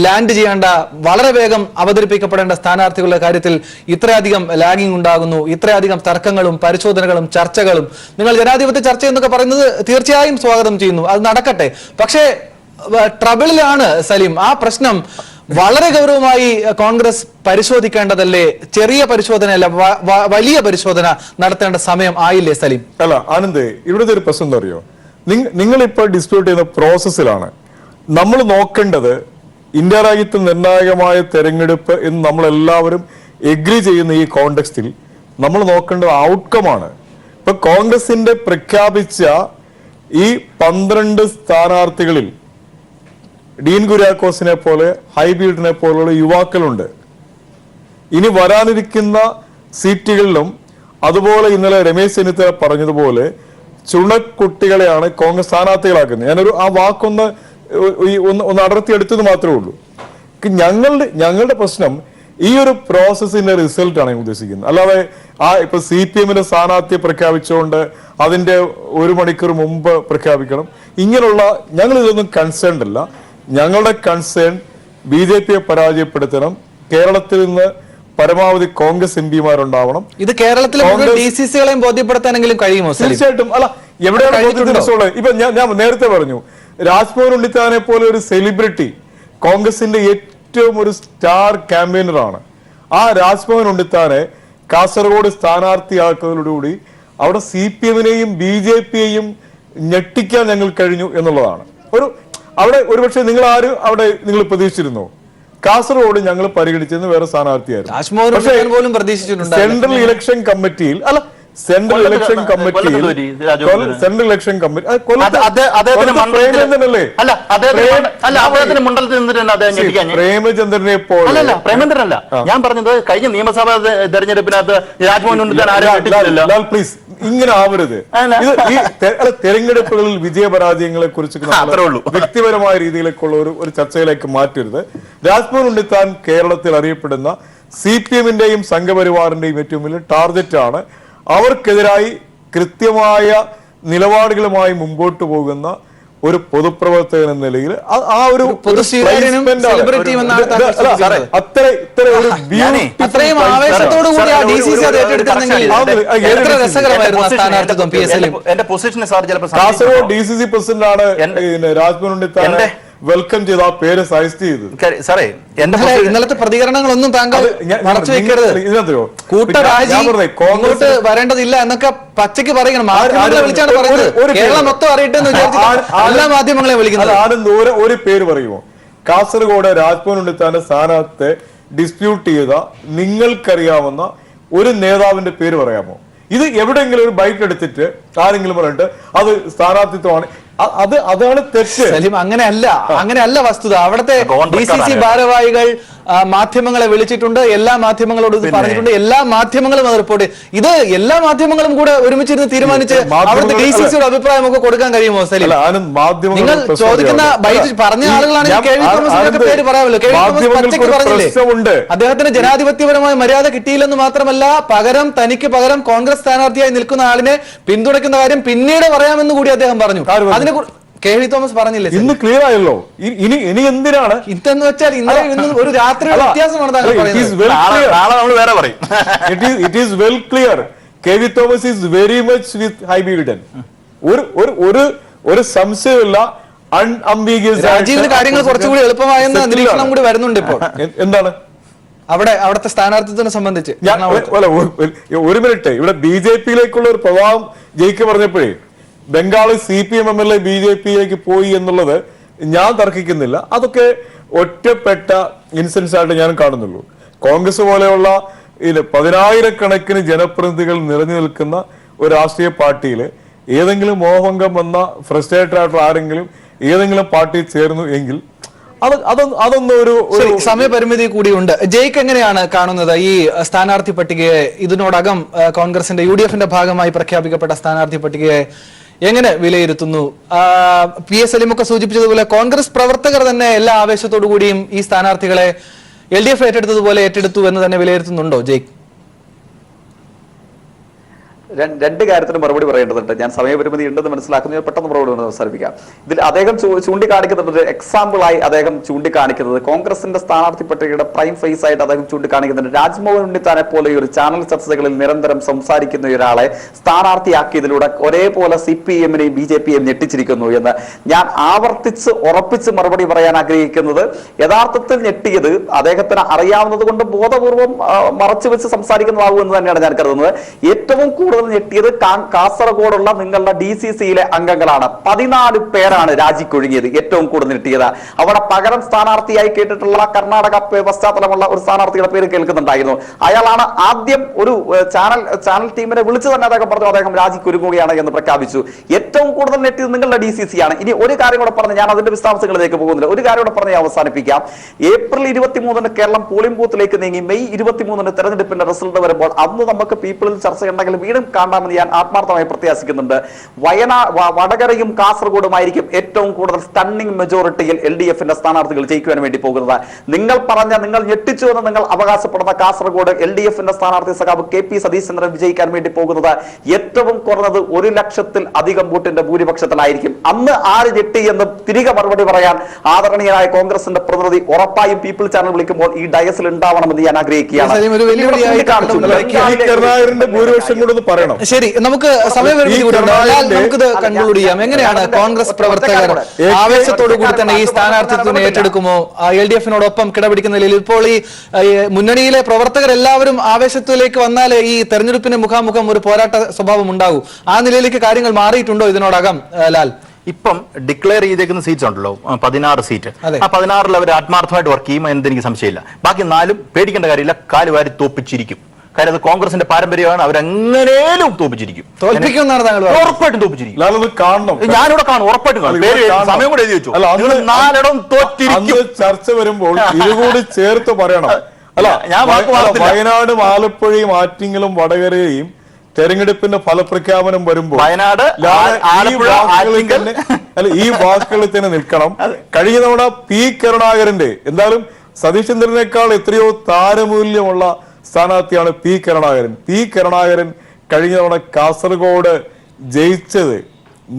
Speaker 1: ലാൻഡ് ചെയ്യേണ്ട, വളരെ വേഗം അവതരിപ്പിക്കപ്പെടേണ്ട സ്ഥാനാർത്ഥികളുടെ കാര്യത്തിൽ ഇത്രയധികം ലാഗിംഗ് ഉണ്ടാകുന്നു, ഇത്രയധികം തർക്കങ്ങളും പരിശോധനകളും ചർച്ചകളും. നിങ്ങൾ ജനാധിപത്യ ചർച്ച എന്നൊക്കെ പറയുന്നത് തീർച്ചയായും സ്വാഗതം ചെയ്യുന്നു, അത് നടക്കട്ടെ. പക്ഷേ ട്രബിളിലാണ് സലീം. ആ പ്രശ്നം വളരെ ഗൗരവമായി കോൺഗ്രസ് പരിശോധിക്കേണ്ടതല്ലേ? ചെറിയ പരിശോധനയല്ല, വലിയ പരിശോധന നടത്തേണ്ട സമയം ആയില്ലേ സലീം?
Speaker 3: അല്ല ആനന്ദ്, ഇവിടുത്തെ ഒരു പ്രശ്നം എന്താ അറിയോ? നിങ്ങളിപ്പോൾ ഡിസ്പ്യൂട്ട് ചെയ്യുന്ന പ്രോസസ്സിലാണ്. നമ്മൾ നോക്കേണ്ടത് ഇന്ത്യ രാജ്യത്ത് നിർണായകമായ തെരഞ്ഞെടുപ്പ് എന്ന് നമ്മളെല്ലാവരും എഗ്രി ചെയ്യുന്ന ഈ കോണ്ടെക്സ്റ്റിൽ നമ്മൾ നോക്കേണ്ടത് ഔട്ട്കമാണ്. ഇപ്പൊ കോൺഗ്രസിന്റെ പ്രഖ്യാപിച്ച ഈ 12 സ്ഥാനാർത്ഥികളിൽ ഡീൻ കുര്യാക്കോസിനെ പോലെ ഹൈബീഡിനെ പോലുള്ള യുവാക്കളുണ്ട്. ഇനി വരാനിരിക്കുന്ന സീറ്റുകളിലും അതുപോലെ ഇന്നലെ രമേശ് ചെന്നിത്തല പറഞ്ഞതുപോലെ ചുണക്കുട്ടികളെയാണ് കോൺഗ്രസ് സ്ഥാനാർത്ഥികളാക്കുന്നത്. ഞാനൊരു ആ വാക്കൊന്ന് അടർത്തിയെടുത്തത് മാത്രമേ ഉള്ളൂ. ഞങ്ങളുടെ പ്രശ്നം ഈ ഒരു പ്രോസസ്സിന്റെ റിസൾട്ടാണ് ഞാൻ ഉദ്ദേശിക്കുന്നത്. അല്ലാതെ ഇപ്പൊ CPM സ്ഥാനാർത്ഥിയെ പ്രഖ്യാപിച്ചുകൊണ്ട് അതിന്റെ 1 മണിക്കൂർ മുമ്പ് പ്രഖ്യാപിക്കണം, ഇങ്ങനെയുള്ള ഞങ്ങൾ ഇതൊന്നും കൺസേൺഡ് അല്ല. ഞങ്ങളുടെ കൺസേൺ BJPയെ പരാജയപ്പെടുത്തണം, കേരളത്തിൽ നിന്ന് പരമാവധി കോൺഗ്രസ് MP-മാരുണ്ടാവണം.
Speaker 1: ഇത് കേരളത്തിലെ DCC-കളെയും ബോധ്യപ്പെടുത്താനെങ്കിലും കഴിയുമോ?
Speaker 3: തീർച്ചയായിട്ടും. അല്ല, എവിടെയാണ് ഇപ്പൊ ഞാൻ നേരത്തെ പറഞ്ഞു, രാജ്മോഹൻ ഉണ്ണിത്താനെ പോലെ ഒരു സെലിബ്രിറ്റി കോൺഗ്രസിന്റെ ഏറ്റവും ഒരു സ്റ്റാർ ക്യാമ്പയിനറാണ്. ആ രാജ്മോഹൻ ഉണ്ണിത്താനെ കാസർഗോഡ് സ്ഥാനാർത്ഥിയാക്കുന്നതോടുകൂടി അവിടെ CPM-നെയും BJP-യെയും ഞെട്ടിക്കാൻ ഞങ്ങൾ കഴിഞ്ഞു എന്നുള്ളതാണ്. അവിടെ ഒരുപക്ഷെ നിങ്ങൾ പ്രതീക്ഷിച്ചിരുന്നോ? കാസർഗോഡ് ഞങ്ങൾ പരിഗണിച്ചെന്ന് വേറെ സ്ഥാനാർത്ഥിയായിരുന്നു. പക്ഷേ സെൻട്രൽ ഇലക്ഷൻ കമ്മിറ്റിയിൽ സെൻട്രൽ ഇലക്ഷൻ കമ്മിറ്റി പ്രേമചന്ദ്രനെ പോലെ
Speaker 2: പ്രേമചന്ദ്രനല്ല ഞാൻ പറഞ്ഞത്. കഴിഞ്ഞ നിയമസഭാ തെരഞ്ഞെടുപ്പിനകത്ത് രാജ്മോഹൻ ഉണ്ണിത്താൻ
Speaker 3: പ്ലീസ് ഇങ്ങനെ ആവരുത്. ഈ തെരഞ്ഞെടുപ്പുകളിൽ വിജയപരാജയങ്ങളെ കുറിച്ച് വ്യക്തിപരമായ രീതിയിലേക്കുള്ള ഒരു ചർച്ചയിലേക്ക് മാറ്റരുത്. രാജ്മോഹൻ ഉണ്ണിത്താൻ കേരളത്തിൽ അറിയപ്പെടുന്ന CPM-ന്റെയും സംഘപരിവാറിന്റെയും ഏറ്റവും വലിയ ടാർഗറ്റാണ്. അവർക്കെതിരായി കൃത്യമായ നിലപാടുകളുമായി മുമ്പോട്ട് പോകുന്ന ഒരു പൊതുപ്രവർത്തകൻ എന്ന നിലയിൽ ആ ഒരു കാസർഗോഡ് DCC പ്രസിഡന്റാണ് രാജ്മോഹൻ ഉണ്ണിത്താനെ വെൽക്കം ചെയ്ത് ആ പേര് സജസ്റ്റ് ചെയ്തത്.
Speaker 2: സാറേ,
Speaker 1: ഇന്നലത്തെ പ്രതികരണങ്ങളൊന്നും താങ്കൾ മറച്ചു വെക്കരുത്. കോൺഗ്രസ് വരേണ്ടതില്ല എന്നൊക്കെ പച്ചയ്ക്ക് പറയണം. മാധ്യമങ്ങളെ വിളിച്ചാണ് പറയുന്നത്. കേരളം മൊത്തം അറിയട്ടെ എന്ന് വിചാരിച്ചിട്ട് എല്ലാ മാധ്യമങ്ങളെ വിളിക്കുന്നത്.
Speaker 3: ആനന്ദ് ഒരു പേര് പറയുമോ? കാസർഗോഡ് രാജ്മോഹൻ ഉണ്ണിത്താന്റെ സ്ഥാനത്തെ ഡിസ്പ്യൂട്ട് ചെയ്ത നിങ്ങൾക്കറിയാവുന്ന ഒരു നേതാവിന്റെ പേര് പറയാമോ? ഇത് എവിടെയെങ്കിലും ഒരു ബൈറ്റ് എടുത്തിട്ട് ആരെങ്കിലും പറഞ്ഞിട്ട് അത് സ്ഥാനാർത്ഥിത്വമാണ്, അതാണ് തെറ്റ്.
Speaker 1: അങ്ങനെയല്ല വസ്തുത. അവിടുത്തെ DCC ഭാരവാഹികൾ മാധ്യമങ്ങളെ വിളിച്ചിട്ടുണ്ട്, എല്ലാ മാധ്യമങ്ങളോട് ഇത് പറഞ്ഞിട്ടുണ്ട്, എല്ലാ മാധ്യമങ്ങളും അത് റിപ്പോർട്ട്. ഇത് എല്ലാ മാധ്യമങ്ങളും കൂടെ ഒരുമിച്ചിരുന്ന് തീരുമാനിച്ച് അവിടുത്തെ DCCയുടെ അഭിപ്രായം ഒക്കെ കൊടുക്കാൻ കഴിയുമോ സലീം? നിങ്ങൾ ചോദിക്കുന്ന പറഞ്ഞ ആളുകളാണ് KV തോമസിന്റെ പേര് പറയാമല്ലോ. KV തോമസ് പച്ചയ്ക്ക് പറഞ്ഞില്ലേ അദ്ദേഹത്തിന് ജനാധിപത്യപരമായ മര്യാദ കിട്ടിയില്ലെന്ന് മാത്രമല്ല, തനിക്ക് പകരം കോൺഗ്രസ് സ്ഥാനാർത്ഥിയായി നിൽക്കുന്ന ആളിനെ പിന്തുണയ്ക്കുന്ന കാര്യം പിന്നീട് പറയാമെന്ന് കൂടി അദ്ദേഹം പറഞ്ഞു. അതിനെ KV തോമസ് പറഞ്ഞില്ലേ?
Speaker 3: ഇന്ന് ക്ലിയർ ആയല്ലോ. ഇനി എന്തിനാണ്
Speaker 1: ഇതെന്ന് വെച്ചാൽ ഇന്നലെ ഒരു രാത്രി വ്യത്യാസമാണ് താങ്കൾ പറയുന്നത്.
Speaker 3: It is well clear. KV Thomas is very much with Haibi Eden. ഒരു സംശയമില്ല.
Speaker 1: രാജീവിന് കാര്യങ്ങൾ കുറച്ചുകൂടി എളുപ്പമായെന്ന നിരീക്ഷണം കൂടി വരുന്നുണ്ട് ഇപ്പോൾ.
Speaker 3: എന്താണ്
Speaker 1: അവിടുത്തെ സ്ഥാനാർത്ഥിത്വത്തിനെ സംബന്ധിച്ച്?
Speaker 3: ഒരു മിനിറ്റ്, ഇവിടെ BJP-യിലേക്കുള്ള ഒരു പ്രഭാവം ജയിക്ക് പറഞ്ഞപ്പോഴേ ബംഗാളിൽ CPM MLA BJP-യിലേക്ക് പോയി എന്നുള്ളത് ഞാൻ തർക്കിക്കുന്നില്ല. അതൊക്കെ ഒറ്റപ്പെട്ട ഇൻസിഡൻസ് ആയിട്ട് ഞാൻ കാണുന്നുള്ളൂ. കോൺഗ്രസ് പോലെയുള്ള 10,000-കണക്കിന് ജനപ്രതിനിധികൾ നിറഞ്ഞു നിൽക്കുന്ന ഒരു രാഷ്ട്രീയ പാർട്ടിയിൽ ഏതെങ്കിലും മോഹഭംഗം വന്ന ഫ്രസ്ട്രേറ്റഡ് ആയിട്ടുള്ള ആരെങ്കിലും ഏതെങ്കിലും പാർട്ടി ചേർന്നു എങ്കിൽ അതൊന്നും ഒരു
Speaker 1: സമയപരിമിതി കൂടിയുണ്ട്. ജയ്ക്ക് എങ്ങനെയാണ് കാണുന്നത് ഈ സ്ഥാനാർത്ഥി പട്ടികയെ? ഇതിനോടകം കോൺഗ്രസിന്റെ UDF-ന്റെ ഭാഗമായി പ്രഖ്യാപിക്കപ്പെട്ട സ്ഥാനാർത്ഥി പട്ടികയെ എങ്ങനെ വിലയിരുത്തുന്നു? PS സലീമൊക്കെ സൂചിപ്പിച്ചതുപോലെ കോൺഗ്രസ് പ്രവർത്തകർ തന്നെ എല്ലാ ആവേശത്തോടു കൂടിയും ഈ സ്ഥാനാർത്ഥികളെ LDF ഏറ്റെടുത്തതുപോലെ ഏറ്റെടുത്തു എന്ന് തന്നെ വിലയിരുത്തുന്നുണ്ടോ ജയ്ക്ക്?
Speaker 4: രണ്ട് കാര്യത്തിന് മറുപടി പറയേണ്ടതുണ്ട്. ഞാൻ സമയപരിമിതി ഉണ്ടെന്ന് മനസ്സിലാക്കുന്നത് പെട്ടെന്ന് മറുപടി അവസാനിപ്പിക്കാം. ഇതിൽ അദ്ദേഹം ചൂണ്ടിക്കാണിക്കുന്നുണ്ട്, എക്സാമ്പിളായി അദ്ദേഹം ചൂണ്ടിക്കാണിക്കുന്നത് കോൺഗ്രസിന്റെ സ്ഥാനാർത്ഥി പട്ടികയുടെ പ്രൈം ഫേസ് ആയിട്ട് അദ്ദേഹം ചൂണ്ടിക്കാണിക്കുന്നുണ്ട് രാജ്മോഹൻ ഉണ്ണിത്താനെ പോലെ ഒരു ചാനൽ ചർച്ചകളിൽ നിരന്തരം സംസാരിക്കുന്ന ഒരാളെ സ്ഥാനാർത്ഥിയാക്കിയതിലൂടെ ഒരേപോലെ CPM-നെയും BJP-യെയും ഞെട്ടിച്ചിരിക്കുന്നു എന്ന് ഞാൻ ഉറപ്പിച്ച് മറുപടി പറയാൻ ആഗ്രഹിക്കുന്നത്, യഥാർത്ഥത്തിൽ ഞെട്ടിയത് അദ്ദേഹത്തിന് അറിയാവുന്നത് കൊണ്ട് ബോധപൂർവം മറച്ചുവെച്ച് സംസാരിക്കുന്നതാകും എന്ന് തന്നെയാണ് ഞാൻ കരുതുന്നത്. ഏറ്റവും കൂടുതൽ ഞെട്ടിയത് കാസർഗോഡുള്ള നിങ്ങളുടെ DCC-യിലെ അംഗങ്ങളാണ്. 14 പേരാണ് രാജിക്കൊഴുകിയത്. ഏറ്റവും കൂടുതൽ ഞെട്ടിയത് അവിടെ പകരം സ്ഥാനാർത്ഥിയായി കേട്ടിട്ടുള്ള കർണാടക പശ്ചാത്തലമുള്ള ഒരു സ്ഥാനാർത്ഥിയുടെ പേര് കേൾക്കുന്നുണ്ടായിരുന്നു. അയാളാണ് ആദ്യം ഒരു ചാനൽ ടീമിനെ വിളിച്ചു തന്നെ അദ്ദേഹം പറഞ്ഞു അദ്ദേഹം രാജിക്കൊരുങ്ങുകയാണ് എന്ന് പ്രഖ്യാപിച്ചു. ഏറ്റവും കൂടുതൽ ഞെട്ടിയത് നിങ്ങളുടെ DCC-യാണ്. ഇനി ഒരു കാര്യം കൂടെ പറഞ്ഞ് ഞാൻ അതിന്റെ വിശദാംശങ്ങളിലേക്ക് പോകുന്നില്ല. ഒരു കാര്യം കൂടെ പറഞ്ഞ് അവസാനിപ്പിക്കാം. ഏപ്രിൽ 23-ന് കേരളം പോളിംഗ് ബൂത്തിലേക്ക് നീങ്ങി. മെയ് 23-ന് തെരഞ്ഞെടുപ്പിന്റെ റിസൾട്ട് വരുമ്പോൾ അന്ന് നമുക്ക് പീപ്പിളിൽ ചർച്ചയുണ്ടെങ്കിൽ വീണ്ടും കാണാമെന്ന് ഞാൻ ആത്മാർത്ഥമായി പ്രത്യാശിക്കുന്നുണ്ട്. വടകരയും കാസർഗോഡുമായിരിക്കും ഏറ്റവും കൂടുതൽ സ്റ്റണ്ണിംഗ് മെജോറിറ്റിയിൽ LDF-ന്റെ സ്ഥാനാർത്ഥികൾ ജയിക്കുവാൻ വേണ്ടി പോകുന്നത്. നിങ്ങൾ ഞെട്ടിച്ചു എന്ന് നിങ്ങൾ അവകാശപ്പെടുന്ന കാസർഗോഡ് LDF-ന്റെ സ്ഥാനാർത്ഥി സഖാവ് KP സതീശചന്ദ്രൻ വിജയിക്കാൻ വേണ്ടി പോകുന്നത് ഏറ്റവും കുറഞ്ഞത് 1 ലക്ഷത്തിൽ അധികം വോട്ടിന്റെ ഭൂരിപക്ഷത്തിലായിരിക്കും. അന്ന് ആര് ഞെട്ടി എന്ന് തിരികെ മറുപടി പറയാൻ ആദരണീയനായ കോൺഗ്രസിന്റെ പ്രതിനിധി ഉറപ്പായും പീപ്പിൾ ചാനൽ വിളിക്കുമ്പോൾ ഈ ഡയസിൽ ഉണ്ടാവണമെന്ന് ഞാൻ ആഗ്രഹിക്കുകയാണ്.
Speaker 1: ശരി, നമുക്ക് സമയപരിമിതി കൂടി നമുക്കിത് കൺക്ലൂഡ് ചെയ്യാം. എങ്ങനെയാണ് കോൺഗ്രസ് പ്രവർത്തകർ ആവേശത്തോടു കൂടി തന്നെ ഈ സ്ഥാനാർത്ഥിത്വം ഏറ്റെടുക്കുമോ? LDF-നോടൊപ്പം കിടപിടിക്കുന്ന നിലയിൽ ഇപ്പോൾ ഈ മുന്നണിയിലെ പ്രവർത്തകരെല്ലാവരും ആവേശത്തിലേക്ക് വന്നാൽ ഈ തെരഞ്ഞെടുപ്പിന് മുഖാമുഖം ഒരു പോരാട്ട സ്വഭാവം ഉണ്ടാകും. ആ നിലയിലേക്ക് കാര്യങ്ങൾ മാറിയിട്ടുണ്ടോ ഇതിനോടകം ലാൽ?
Speaker 2: ഇപ്പം ഡിക്ലെയർ ചെയ്തേക്കുന്ന സീറ്റ്സ് ഉണ്ടല്ലോ, 16 സീറ്റ്. ആ 16-ൽ അവർ ആത്മാർത്ഥമായിട്ട് വർക്ക് ചെയ്യുമ്പോൾ എനിക്ക് സംശയമില്ല. ബാക്കി 4 പേടിക്കേണ്ട കാര്യമില്ല, കാലുവാരി തോപ്പിച്ചിരിക്കും. കാര്യം അത് കോൺഗ്രസിന്റെ പാരമ്പര്യമാണ്. അവരെങ്ങനെയും തോപ്പിച്ചിരിക്കും, ഉറപ്പായിട്ടും തോപ്പിച്ചിരിക്കും. ഞാനിവിടെ കാണും, ഉറപ്പായിട്ടും കാണും. സമയം കൂടെ എഴുതി വെച്ചു. 4 തോറ്റിരിക്കും.
Speaker 3: ചർച്ച വരുമ്പോൾ ഇതുകൂടി ചേർത്ത് പറയണം. വയനാടും ആലപ്പുഴയും ആറ്റിങ്ങലും വടകരയും തെരഞ്ഞെടുപ്പിന്റെ ഫലപ്രഖ്യാപനം വരുമ്പോൾ
Speaker 2: വയനാട്
Speaker 3: ഈ വാക്കുകളിൽ തന്നെ നിൽക്കണം. കഴിഞ്ഞ തവണ P. കരുണാകരന്റെ, എന്തായാലും സതീശചന്ദ്രനേക്കാൾ എത്രയോ താരമൂല്യമുള്ള സ്ഥാനാർത്ഥിയാണ് P. കരുണാകരൻ. P. കരുണാകരൻ കഴിഞ്ഞ തവണ കാസർഗോഡ് ജയിച്ചത്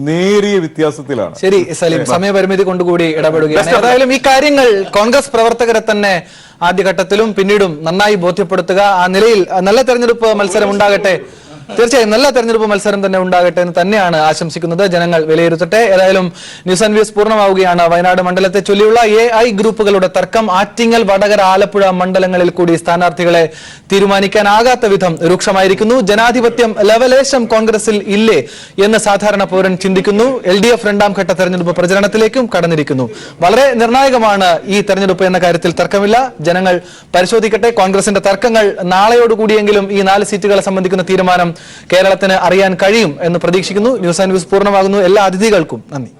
Speaker 3: നേരിയ വ്യത്യാസത്തിലാണ്.
Speaker 1: ശരി സലീം, സമയപരിമിതി കൊണ്ടുകൂടി ഇടപെടുകയാണ്. ഏതായാലും ഈ കാര്യങ്ങൾ കോൺഗ്രസ് പ്രവർത്തകരെ തന്നെ ആദ്യഘട്ടത്തിലും പിന്നീടും നന്നായി ബോധ്യപ്പെടുത്തുക. ആ നിലയിൽ നല്ല തെരഞ്ഞെടുപ്പ് മത്സരം ഉണ്ടാകട്ടെ. തീർച്ചയായും നല്ല തെരഞ്ഞെടുപ്പ് മത്സരം തന്നെ ഉണ്ടാകട്ടെ എന്ന് തന്നെയാണ് ആശംസിക്കുന്നത്. ജനങ്ങൾ വിലയിരുത്തട്ടെ. ഏതായാലും ന്യൂസ് ആൻഡ് വ്യൂസ് പൂർണ്ണമാവുകയാണ്. വയനാട് മണ്ഡലത്തെ ചൊല്ലിയുള്ള AI ഗ്രൂപ്പുകളുടെ തർക്കം ആറ്റിങ്ങൽ, വടകര, ആലപ്പുഴ മണ്ഡലങ്ങളിൽ കൂടി സ്ഥാനാർത്ഥികളെ തീരുമാനിക്കാനാകാത്ത വിധം രൂക്ഷമായിരിക്കുന്നു. ജനാധിപത്യം ലവലേശം കോൺഗ്രസിൽ ഇല്ലേ എന്ന് സാധാരണ പൗരൻ ചിന്തിക്കുന്നു. LDF 2ാം ഘട്ട തെരഞ്ഞെടുപ്പ് പ്രചരണത്തിലേക്കും കടന്നിരിക്കുന്നു. വളരെ നിർണായകമാണ് ഈ തെരഞ്ഞെടുപ്പ് എന്ന കാര്യത്തിൽ തർക്കമില്ല. ജനങ്ങൾ പരിശോധിക്കട്ടെ. കോൺഗ്രസിന്റെ തർക്കങ്ങൾ നാളെയോടുകൂടിയെങ്കിലും ഈ 4 സീറ്റുകളെ സംബന്ധിക്കുന്ന തീരുമാനം കേരളത്തിന് അറിയാൻ കഴിയും എന്ന് പ്രതീക്ഷിക്കുന്നു. ന്യൂസ് ആൻഡ് വ്യൂസ് പൂർണ്ണമാകുന്നു. എല്ലാ അതിഥികൾക്കും നന്ദി.